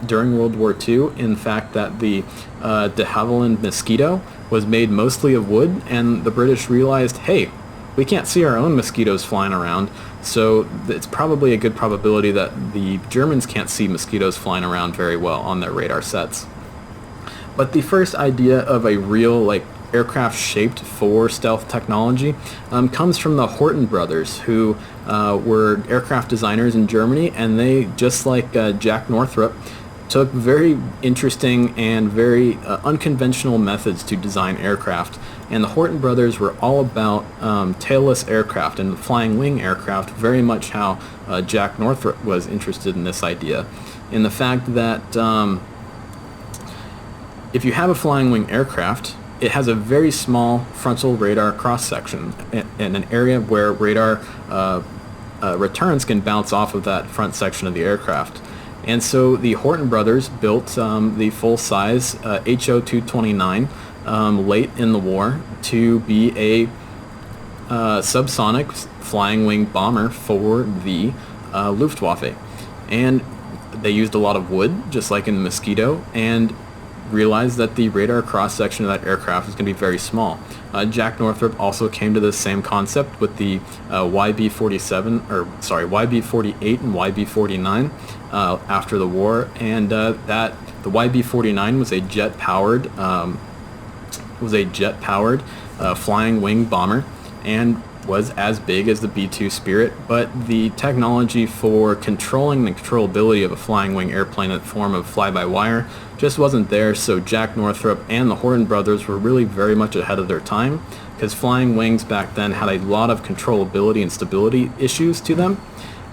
during World War II. In fact, that the de Havilland Mosquito was made mostly of wood, and the British realized, hey, we can't see our own mosquitoes flying around, so it's probably a good probability that the Germans can't see mosquitoes flying around very well on their radar sets. But the first idea of a real aircraft shaped for stealth technology comes from the Horten brothers, who were aircraft designers in Germany, and they, just like Jack Northrop, took very interesting and very unconventional methods to design aircraft. And the Horten brothers were all about tailless aircraft and flying wing aircraft, very much how Jack Northrop was interested in this idea. In the fact that if you have a flying wing aircraft, it has a very small frontal radar cross-section and an area where radar returns can bounce off of that front section of the aircraft. And so the Horten brothers built the full-size HO-229 late in the war to be a subsonic flying wing bomber for the Luftwaffe. And they used a lot of wood, just like in the Mosquito, and realized that the radar cross-section of that aircraft was going to be very small. Jack Northrop also came to this same concept with the YB-48 and YB-49 after the war, and that the YB-49 was a jet-powered flying wing bomber and was as big as the B-2 Spirit, but the technology for controlling the controllability of a flying wing airplane in the form of fly-by-wire just wasn't there. So Jack Northrop and the Horten brothers were really very much ahead of their time, because flying wings back then had a lot of controllability and stability issues to them.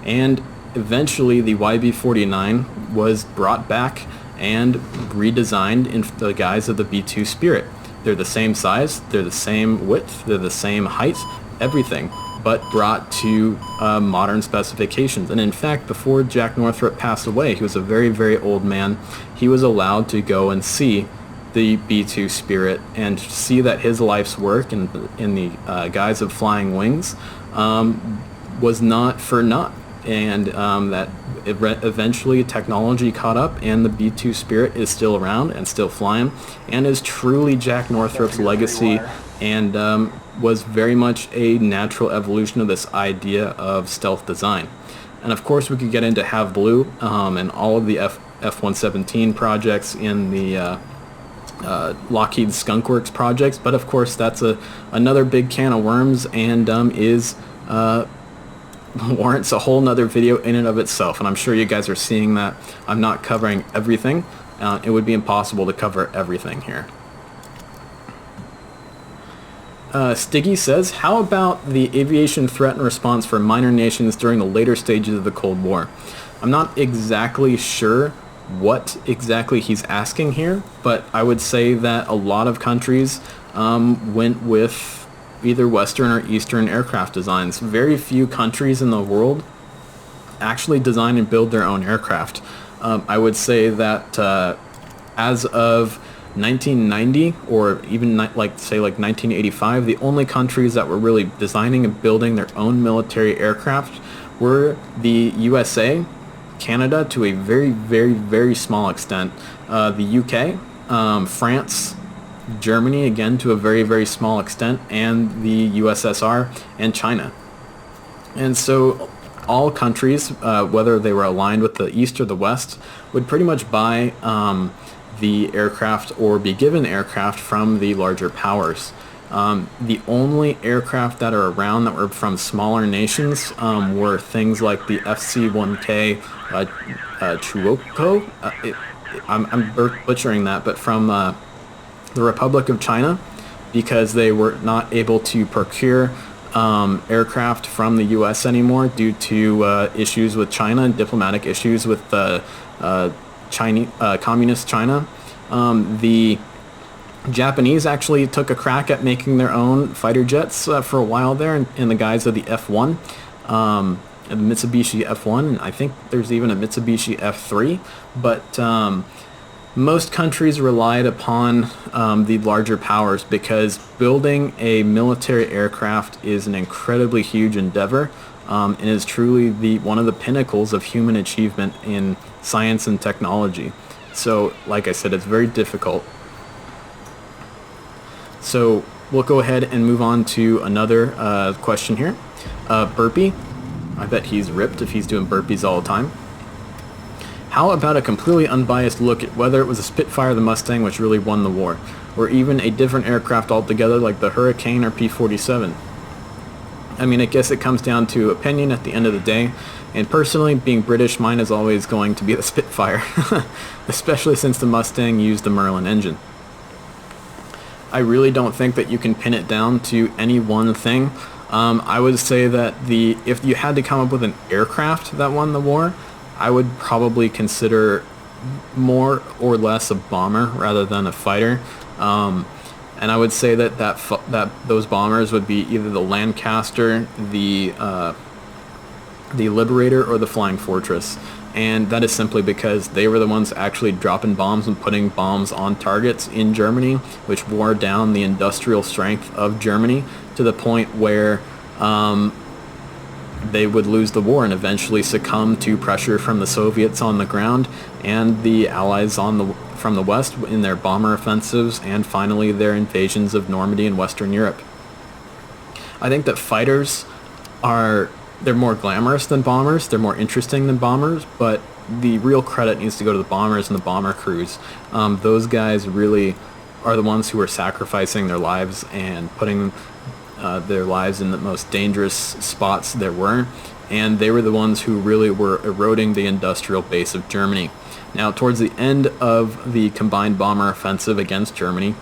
And eventually the YB-49 was brought back and redesigned in the guise of the B-2 Spirit. They're the same size, they're the same width, they're the same height, everything, but brought to modern specifications. And in fact, before Jack Northrop passed away, he was a very, very old man, he was allowed to go and see the B-2 Spirit and see that his life's work in the guise of flying wings was not for naught. and that eventually technology caught up, and the B-2 Spirit is still around and still flying, and is truly Jack Northrop's legacy, and was very much a natural evolution of this idea of stealth design. And of course we could get into Have Blue and all of the F-117 projects in the Lockheed Skunk Works projects, but of course that's another big can of worms, and warrants a whole nother video in and of itself, and I'm sure you guys are seeing that I'm not covering everything. It would be impossible to cover everything here. Stiggy says, how about the aviation threat and response for minor nations during the later stages of the Cold War? I'm not exactly sure what exactly he's asking here, but I would say that a lot of countries went with either Western or Eastern aircraft designs. Very few countries in the world actually design and build their own aircraft. I would say that as of 1990, or even like 1985, the only countries that were really designing and building their own military aircraft were the U.S.A., Canada to a very, very, very small extent, the U.K., France, Germany again to a very, very small extent, and the USSR and China. And so all countries, whether they were aligned with the East or the West, would pretty much buy the aircraft or be given aircraft from the larger powers. The only aircraft that are around that were from smaller nations were things like the FC-1K Chuoko. I'm butchering that, but from the Republic of China, because they were not able to procure aircraft from the U.S. anymore due to issues with China and diplomatic issues with communist China. The Japanese actually took a crack at making their own fighter jets for a while there in the guise of the F1, the Mitsubishi F1, and I think there's even a Mitsubishi F3, but most countries relied upon the larger powers because building a military aircraft is an incredibly huge endeavor, and is truly one of the pinnacles of human achievement in science and technology. So, like I said, it's very difficult. So we'll go ahead and move on to another question here. Burpee. I bet he's ripped if he's doing burpees all the time. How about a completely unbiased look at whether it was a Spitfire or the Mustang which really won the war, or even a different aircraft altogether like the Hurricane or P-47? I mean, I guess it comes down to opinion at the end of the day, and personally, being British, mine is always going to be the Spitfire, especially since the Mustang used the Merlin engine. I really don't think that you can pin it down to any one thing. I would say that if you had to come up with an aircraft that won the war, I would probably consider more or less a bomber rather than a fighter. And I would say that those bombers would be either the Lancaster, the Liberator, or the Flying Fortress. And that is simply because they were the ones actually dropping bombs and putting bombs on targets in Germany, which wore down the industrial strength of Germany to the point where they would lose the war and eventually succumb to pressure from the Soviets on the ground and the Allies from the West in their bomber offensives, and finally their invasions of Normandy and Western Europe. I think that fighters they're more glamorous than bombers, they're more interesting than bombers, but the real credit needs to go to the bombers and the bomber crews. Those guys really are the ones who are sacrificing their lives and putting their lives in the most dangerous spots there were, and they were the ones who really were eroding the industrial base of Germany. Now, towards the end of the combined bomber offensive against Germany,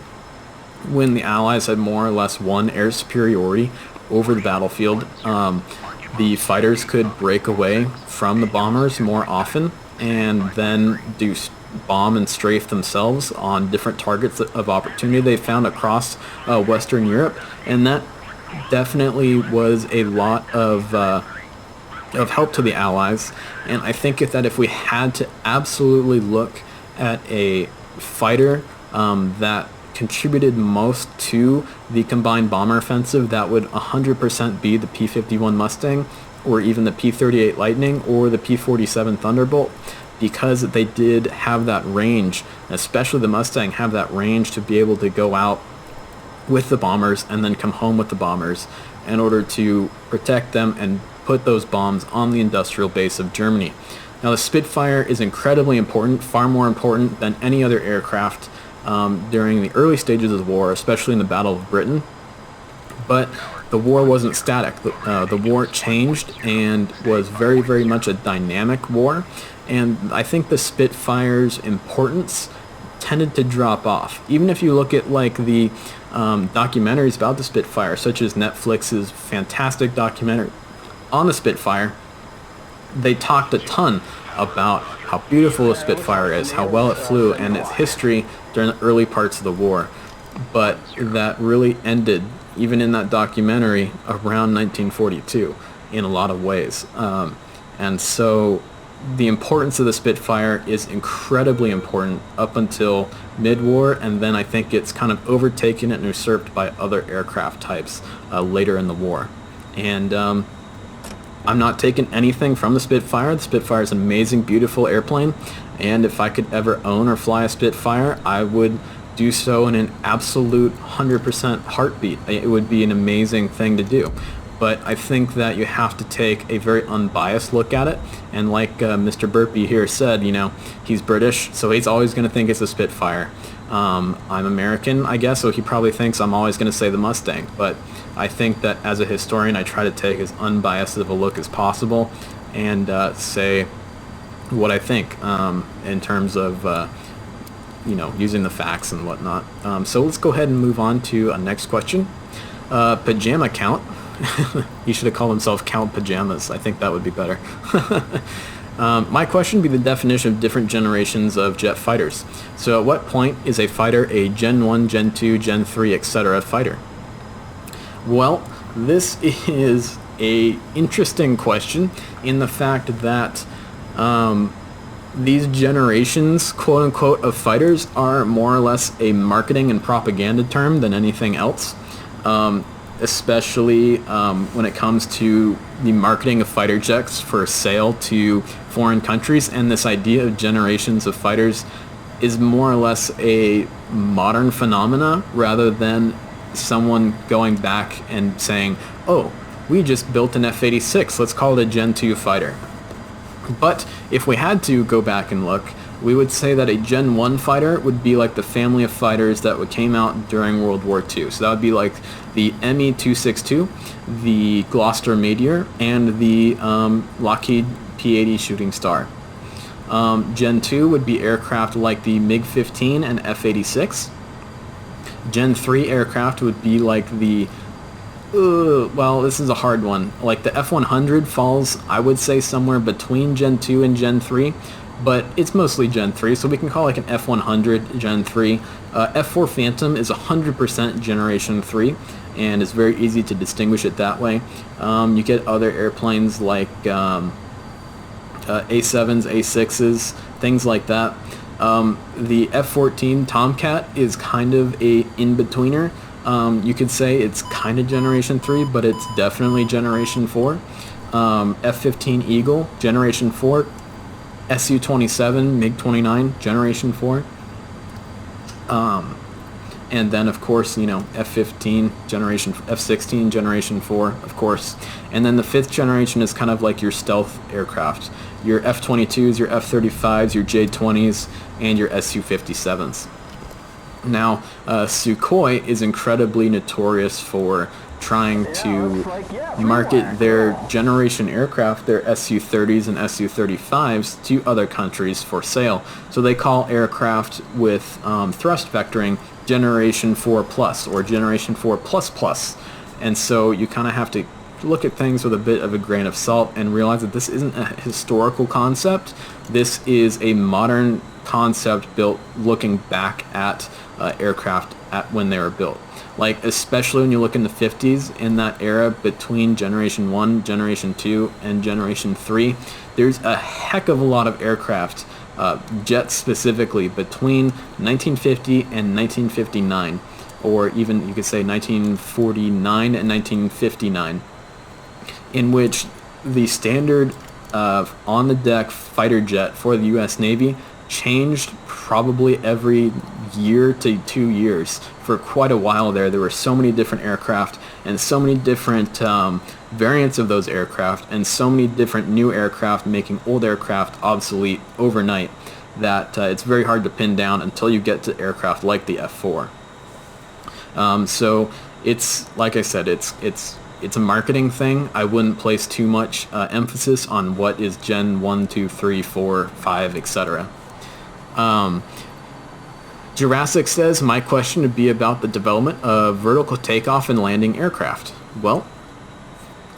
when the Allies had more or less won air superiority over the battlefield, the fighters could break away from the bombers more often and then do bomb and strafe themselves on different targets of opportunity they found across Western Europe, and that definitely was a lot of help to the Allies. And I think if we had to absolutely look at a fighter that contributed most to the combined bomber offensive, that would 100% be the P-51 Mustang, or even the P-38 Lightning or the P-47 Thunderbolt, because they did have that range, especially the Mustang, have that range to be able to go out with the bombers and then come home with the bombers in order to protect them and put those bombs on the industrial base of Germany. Now the Spitfire is incredibly important, far more important than any other aircraft during the early stages of the war, especially in the Battle of Britain. But the war wasn't static. The war changed and was very, very much a dynamic war. And I think the Spitfire's importance tended to drop off. Even if you look at like the documentaries about the Spitfire, such as Netflix's fantastic documentary on the Spitfire, they talked a ton about how beautiful a Spitfire is, how well it flew, and its history during the early parts of the war. But that really ended, even in that documentary, around 1942 in a lot of ways. And so the importance of the Spitfire is incredibly important up until mid-war, and then I think it's kind of overtaken and usurped by other aircraft types later in the war. And I'm not taking anything from the Spitfire. The Spitfire is an amazing, beautiful airplane, and if I could ever own or fly a Spitfire, I would do so in an absolute 100% heartbeat. It would be an amazing thing to do. But I think that you have to take a very unbiased look at it, and like Mr. Burpee here said, you know, he's British, so he's always going to think it's a Spitfire. I'm American, I guess, so he probably thinks I'm always going to say the Mustang, but I think that as a historian I try to take as unbiased of a look as possible and say what I think in terms of you know, using the facts and whatnot. So let's go ahead and move on to a next question. Pajama count. He should have called himself Count Pajamas. I think that would be better. My question would be the definition of different generations of jet fighters. So at what point is a fighter a Gen 1, Gen 2, Gen 3, etc. fighter? Well, this is a interesting question in the fact that these generations, quote-unquote, of fighters are more or less a marketing and propaganda term than anything else. Especially when it comes to the marketing of fighter jets for sale to foreign countries, and this idea of generations of fighters is more or less a modern phenomena rather than someone going back and saying, oh, we just built an F-86, let's call it a Gen 2 fighter. But if we had to go back and look, we would say that a Gen 1 fighter would be like the family of fighters that came out during World War II. So that would be like the Me-262, the Gloucester Meteor, and the Lockheed P-80 Shooting Star. Gen 2 would be aircraft like the MiG-15 and F-86. Gen 3 aircraft would be like the well, this is a hard one. Like the F-100 falls, I would say, somewhere between Gen 2 and Gen 3, but it's mostly Gen 3, so we can call like an F-100 Gen 3. F-4 Phantom is 100% Generation 3, and it's very easy to distinguish it that way. You get other airplanes like A7s, A6s, things like that. The F14 Tomcat is kind of a in-betweener. You could say it's kind of Generation 3, but it's definitely Generation 4. F15 Eagle, Generation 4. Su-27, MiG-29, Generation 4. And then, of course, you know, F-15, Generation, F-16, Generation 4, of course. And then the 5th generation is kind of like your stealth aircraft. Your F-22s, your F-35s, your J-20s, and your Su-57s. Now, Sukhoi is incredibly notorious for trying to market their generation aircraft, their Su-30s and Su-35s, to other countries for sale. So they call aircraft with thrust vectoring Generation 4 Plus or Generation 4 Plus Plus. And so you kind of have to look at things with a bit of a grain of salt and realize that this isn't a historical concept. This is a modern concept built looking back at aircraft at when they were built. Like, especially when you look in the 50s, in that era between Generation 1, Generation 2, and Generation 3, there's a heck of a lot of aircraft, jets specifically, between 1950 and 1959, or even you could say 1949 and 1959, in which the standard on-the-deck fighter jet for the U.S. Navy changed probably every year to 2 years. For quite a while there were so many different aircraft and so many different variants of those aircraft and so many different new aircraft, making old aircraft obsolete overnight, that it's very hard to pin down until you get to aircraft like the F4. So it's, like I said, it's a marketing thing. I wouldn't place too much emphasis on what is Gen 1, 2, 3, 4, 5, etc. Jurassic says, my question would be about the development of vertical takeoff and landing aircraft. Well,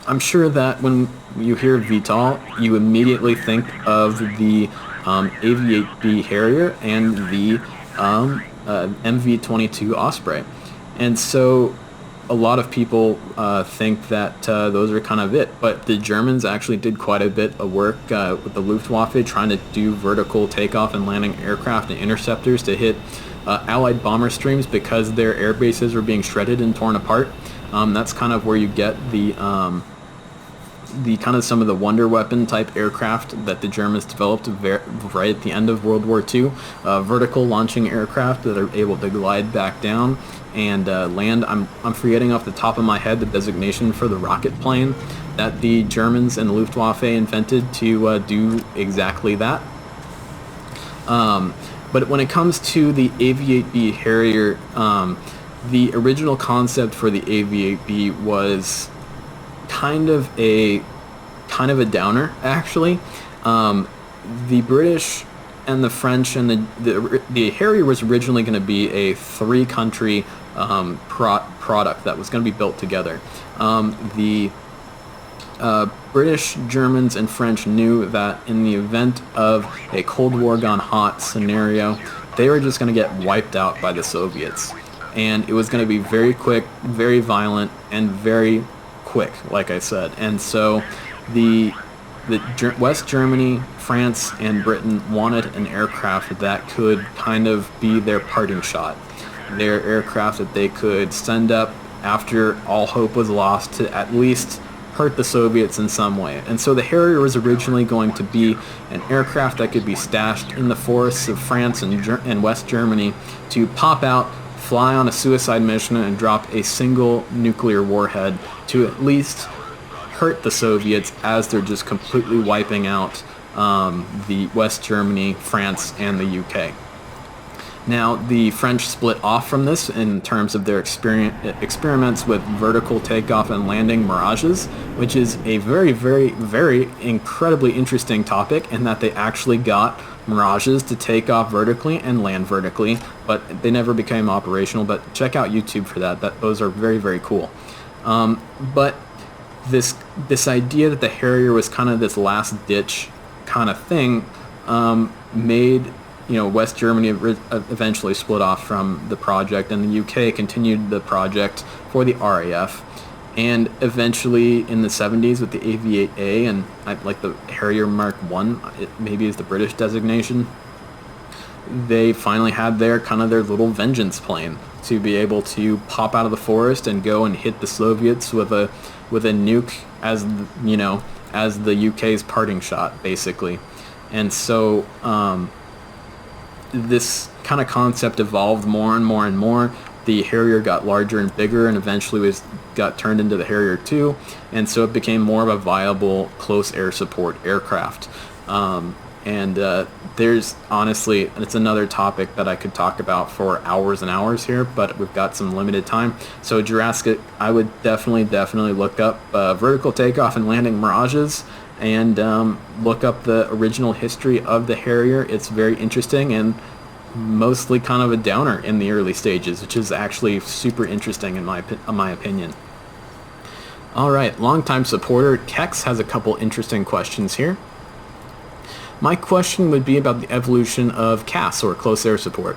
I'm sure that when you hear VTOL, you immediately think of the AV-8B Harrier and the MV-22 Osprey. And so a lot of people think that those are kind of it, but the Germans actually did quite a bit of work with the Luftwaffe trying to do vertical takeoff and landing aircraft and interceptors to hit Allied bomber streams because their air bases were being shredded and torn apart. That's kind of where you get the kind of some of the wonder weapon type aircraft that the Germans developed right at the end of World War II. Vertical launching aircraft that are able to glide back down and land. I'm forgetting off the top of my head the designation for the rocket plane that the Germans and the Luftwaffe invented to do exactly that. But when it comes to the AV-8B Harrier, the original concept for the AV-8B was kind of a downer, actually. The British and the French and the Harrier was originally going to be a 3-country product that was going to be built together. The British, Germans, and French knew that in the event of a Cold War gone hot scenario, they were just going to get wiped out by the Soviets. And it was going to be very quick, very violent, and very quick, like I said. And so the West Germany, France, and Britain wanted an aircraft that could kind of be their parting shot. Their aircraft that they could send up after all hope was lost to at least hurt the Soviets in some way. And so the Harrier was originally going to be an aircraft that could be stashed in the forests of France and West Germany to pop out, fly on a suicide mission, and drop a single nuclear warhead to at least hurt the Soviets as they're just completely wiping out the West Germany, France, and the UK. Now, the French split off from this in terms of their experiments with vertical takeoff and landing Mirages, which is a very, very, very incredibly interesting topic in that they actually got Mirages to take off vertically and land vertically, but they never became operational. But check out YouTube for that. Those are very, very cool. But this idea that the Harrier was kind of this last-ditch kind of thing made, West Germany eventually split off from the project, and the UK continued the project for the RAF. And eventually in the 70s with the AV-8A and like the Harrier Mark 1, it maybe is the British designation, they finally had their little vengeance plane to be able to pop out of the forest and go and hit the Soviets with a nuke as the UK's parting shot, basically. And so this kind of concept evolved more and more and more. The Harrier got larger and bigger and eventually got turned into the Harrier 2, and so it became more of a viable close air support aircraft. There's honestly, it's another topic that I could talk about for hours and hours here, but we've got some limited time. So Jurassic, I would definitely look up vertical takeoff and landing Mirages, and look up the original history of the Harrier. It's very interesting and mostly kind of a downer in the early stages, which is actually super interesting in my opinion. Alright, longtime supporter Kex has a couple interesting questions here. My question would be about the evolution of CAS, or close air support.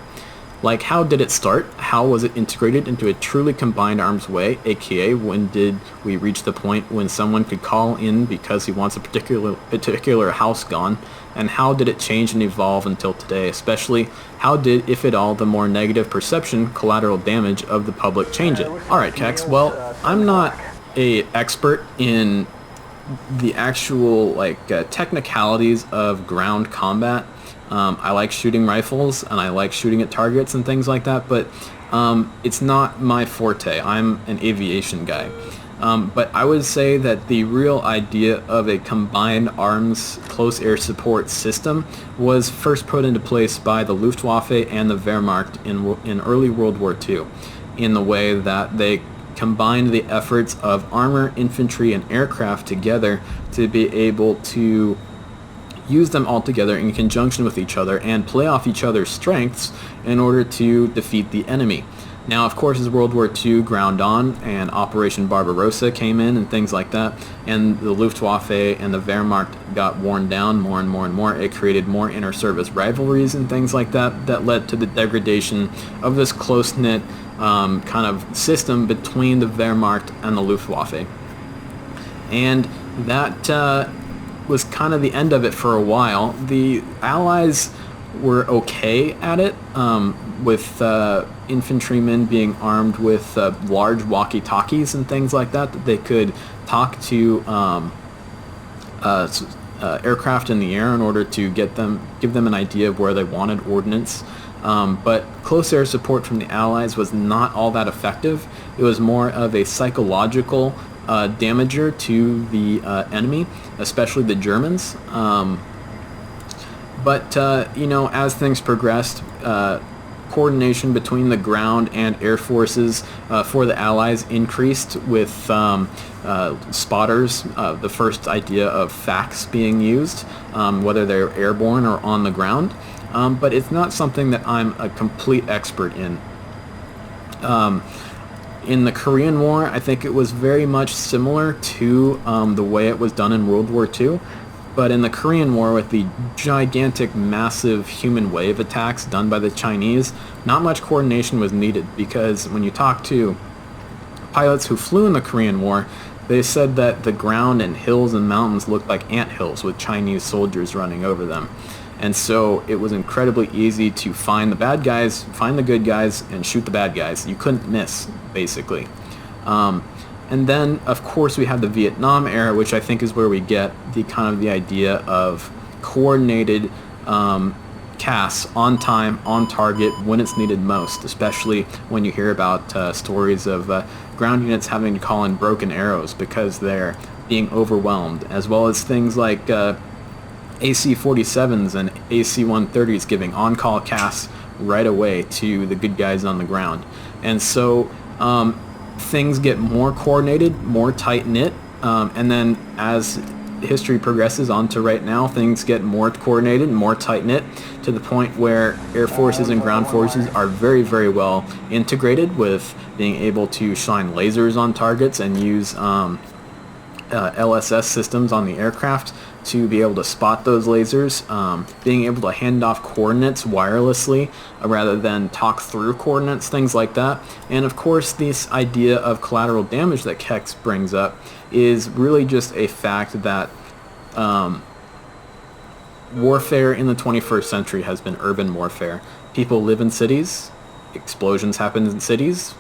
Like, how did it start? How was it integrated into a truly combined arms way, aka when did we reach the point when someone could call in because he wants a particular house gone? And how did it change and evolve until today? Especially, how did, if at all, the more negative perception, collateral damage of the public change it? Alright, Kex, well, I'm not an expert in the actual technicalities of ground combat, I like shooting rifles and I like shooting at targets and things like that, but it's not my forte. I'm an aviation guy. But I would say that the real idea of a combined arms close air support system was first put into place by the Luftwaffe and the Wehrmacht in early World War II, in the way that they combined the efforts of armor, infantry, and aircraft together to be able to use them all together in conjunction with each other and play off each other's strengths in order to defeat the enemy. Now, of course, as World War II ground on and Operation Barbarossa came in and things like that, and the Luftwaffe and the Wehrmacht got worn down more and more and more, it created more inter-service rivalries and things like that that led to the degradation of this close-knit kind of system between the Wehrmacht and the Luftwaffe. And that was kind of the end of it for a while. The Allies were okay at it, with infantrymen being armed with large walkie-talkies and things like that they could talk to aircraft in the air in order to give them an idea of where they wanted ordnance. But close air support from the Allies was not all that effective. It was more of a psychological damager to the enemy, especially the Germans. But as things progressed, coordination between the ground and air forces for the Allies increased with spotters, the first idea of FACs being used, whether they're airborne or on the ground. But it's not something that I'm a complete expert in. In the Korean War, I think it was very much similar to the way it was done in World War II. But in the Korean War, with the gigantic, massive human wave attacks done by the Chinese, not much coordination was needed, because when you talk to pilots who flew in the Korean War, they said that the ground and hills and mountains looked like anthills with Chinese soldiers running over them. And so it was incredibly easy to find the bad guys, find the good guys, and shoot the bad guys. You couldn't miss, basically. And then, of course, we have the Vietnam era, which I think is where we get the idea of coordinated CAS on time, on target, when it's needed most, especially when you hear about stories of ground units having to call in broken arrows because they're being overwhelmed, as well as things like AC-47s and AC-130s giving on-call CAS right away to the good guys on the ground. And so things get more coordinated, more tight-knit, and then as history progresses on to right now, things get more coordinated and more tight-knit to the point where air forces and ground forces are very, very well integrated, with being able to shine lasers on targets and use LSS systems on the aircraft to be able to spot those lasers, being able to hand off coordinates wirelessly rather than talk through coordinates, things like that. And of course, this idea of collateral damage that Kex brings up is really just a fact that warfare in the 21st century has been urban warfare. People live in cities, explosions happen in cities,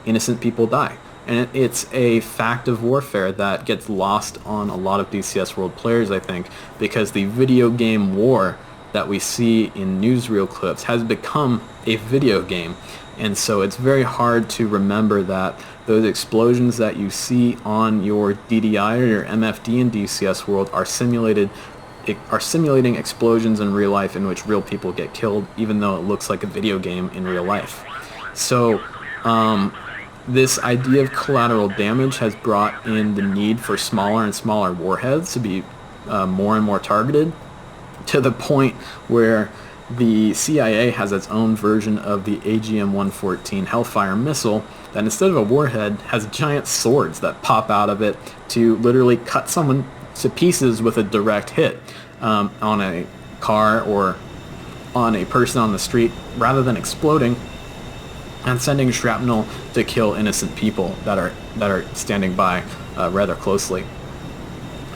innocent people die. And it's a fact of warfare that gets lost on a lot of DCS World players, I think, because the video game war that we see in newsreel clips has become a video game. And so it's very hard to remember that those explosions that you see on your DDI or your MFD in DCS World are simulating explosions in real life in which real people get killed, even though it looks like a video game in real life. So this idea of collateral damage has brought in the need for smaller and smaller warheads to be more and more targeted, to the point where the CIA has its own version of the AGM-114 Hellfire missile that, instead of a warhead, has giant swords that pop out of it to literally cut someone to pieces with a direct hit on a car or on a person on the street, rather than exploding and sending shrapnel to kill innocent people that are standing by rather closely.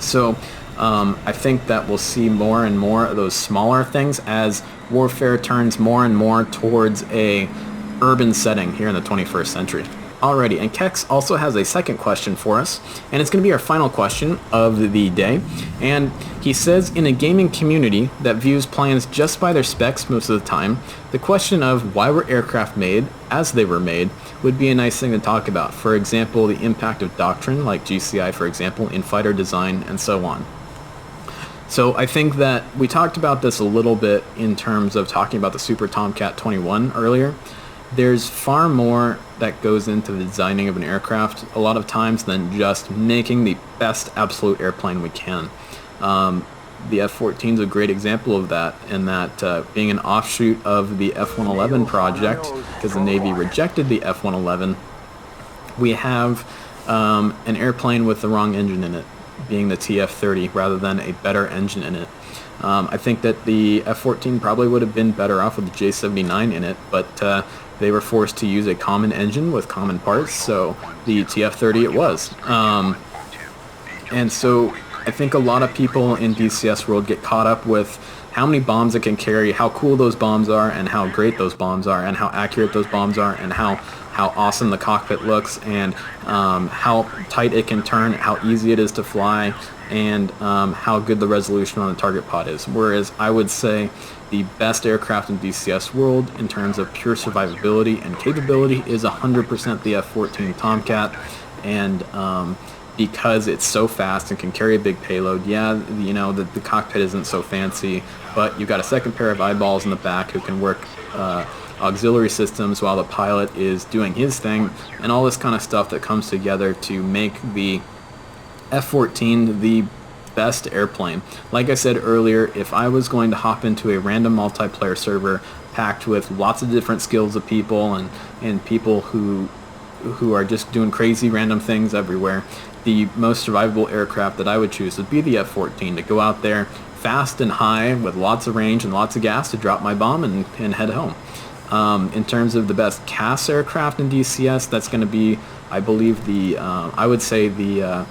So I think that we'll see more and more of those smaller things as warfare turns more and more towards a urban setting here in the 21st century. Alrighty, and Kex also has a second question for us, and it's going to be our final question of the day. And he says, in a gaming community that views planes just by their specs most of the time, the question of why were aircraft made as they were made would be a nice thing to talk about. For example, the impact of doctrine, like GCI for example, in fighter design, and so on. So I think that we talked about this a little bit in terms of talking about the Super Tomcat 21 earlier. There's far more that goes into the designing of an aircraft a lot of times than just making the best absolute airplane we can. The F-14 is a great example of that, in that being an offshoot of the F-111 project, because the Navy rejected the F-111, we have an airplane with the wrong engine in it, being the TF-30 rather than a better engine in it. I think that the F-14 probably would have been better off with the J-79 in it, but they were forced to use a common engine with common parts, so the TF-30 it was. And so I think a lot of people in DCS world get caught up with how many bombs it can carry, how cool those bombs are, and how great those bombs are, and how accurate those bombs are, and how awesome the cockpit looks, and how tight it can turn, how easy it is to fly, and how good the resolution on the target pod is. Whereas I would say the best aircraft in DCS world in terms of pure survivability and capability is 100% the F14 Tomcat, and because it's so fast and can carry a big payload, yeah, you know, the cockpit isn't so fancy, but you've got a second pair of eyeballs in the back who can work auxiliary systems while the pilot is doing his thing, and all this kind of stuff that comes together to make the F-14 the best airplane. Like I said earlier, if I was going to hop into a random multiplayer server packed with lots of different skills of people and people who are just doing crazy random things everywhere, the most survivable aircraft that I would choose would be the F-14, to go out there fast and high with lots of range and lots of gas to drop my bomb and head home. In terms of the best CAS aircraft in DCS, that's going to be, I believe, I would say the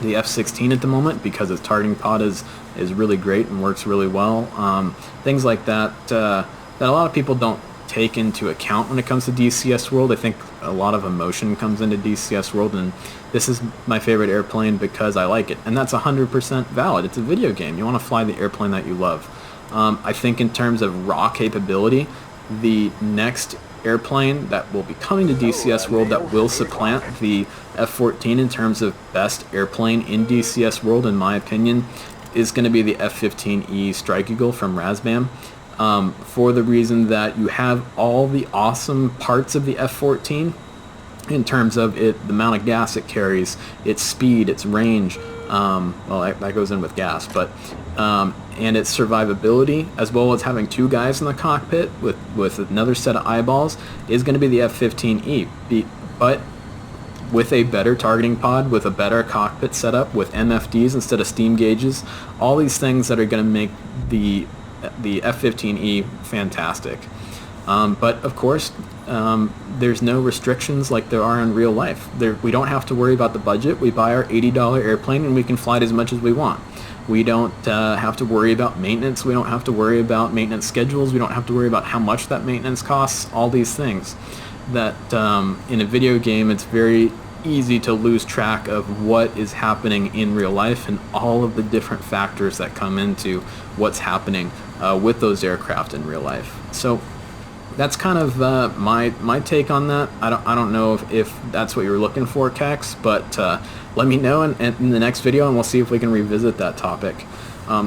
F-16 at the moment, because its targeting pod is really great and works really well. Things like that that a lot of people don't take into account when it comes to DCS world. I think a lot of emotion comes into DCS world, and this is my favorite airplane because I like it, and that's 100% valid. It's a video game. You want to fly the airplane that you love. I think in terms of raw capability, the next airplane that will be coming to DCS world that will supplant the F-14 in terms of best airplane in DCS world, in my opinion, is going to be the F-15E Strike Eagle from Razbam, for the reason that you have all the awesome parts of the F-14 in terms of the amount of gas it carries, its speed, its range, well, that goes in with gas, but and its survivability, as well as having two guys in the cockpit with another set of eyeballs, is going to be the F-15E. But with a better targeting pod, with a better cockpit setup, with MFDs instead of steam gauges, all these things that are going to make the F-15E fantastic. But of course, there's no restrictions like there are in real life. We don't have to worry about the budget. We buy our $80 airplane and we can fly it as much as we want. We don't have to worry about maintenance. We don't have to worry about maintenance schedules. We don't have to worry about how much that maintenance costs. All these things that in a video game, it's very easy to lose track of what is happening in real life and all of the different factors that come into what's happening with those aircraft in real life. So that's kind of my take on that. I don't know if that's what you're looking for, Kex, but let me know in the next video, and we'll see if we can revisit that topic.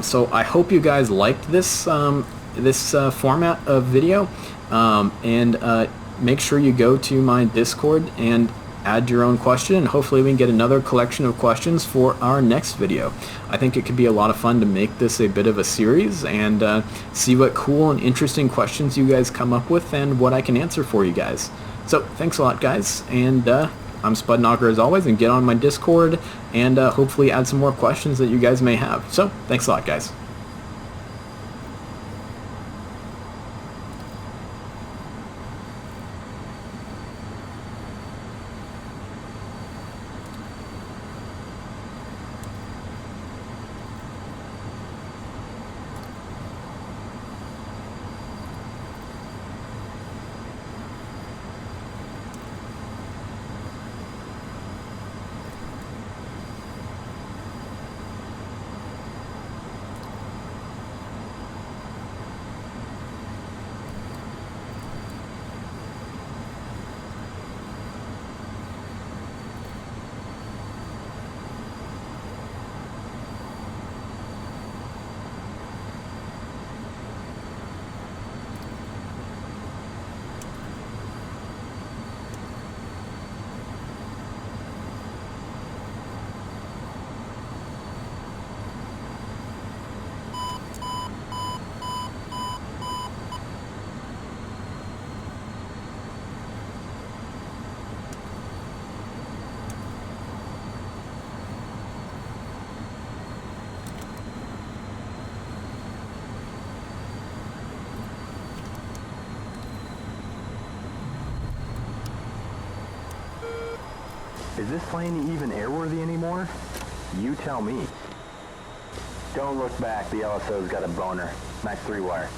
So I hope you guys liked this format of video, and make sure you go to my Discord and add your own question, and hopefully we can get another collection of questions for our next video. I think it could be a lot of fun to make this a bit of a series and see what cool and interesting questions you guys come up with and what I can answer for you guys. So thanks a lot, guys, and I'm Spudknocker as always, and get on my Discord and hopefully add some more questions that you guys may have. So thanks a lot, guys. Is this plane even airworthy anymore? You tell me. Don't look back, the LSO's got a boner. Max 3 wire.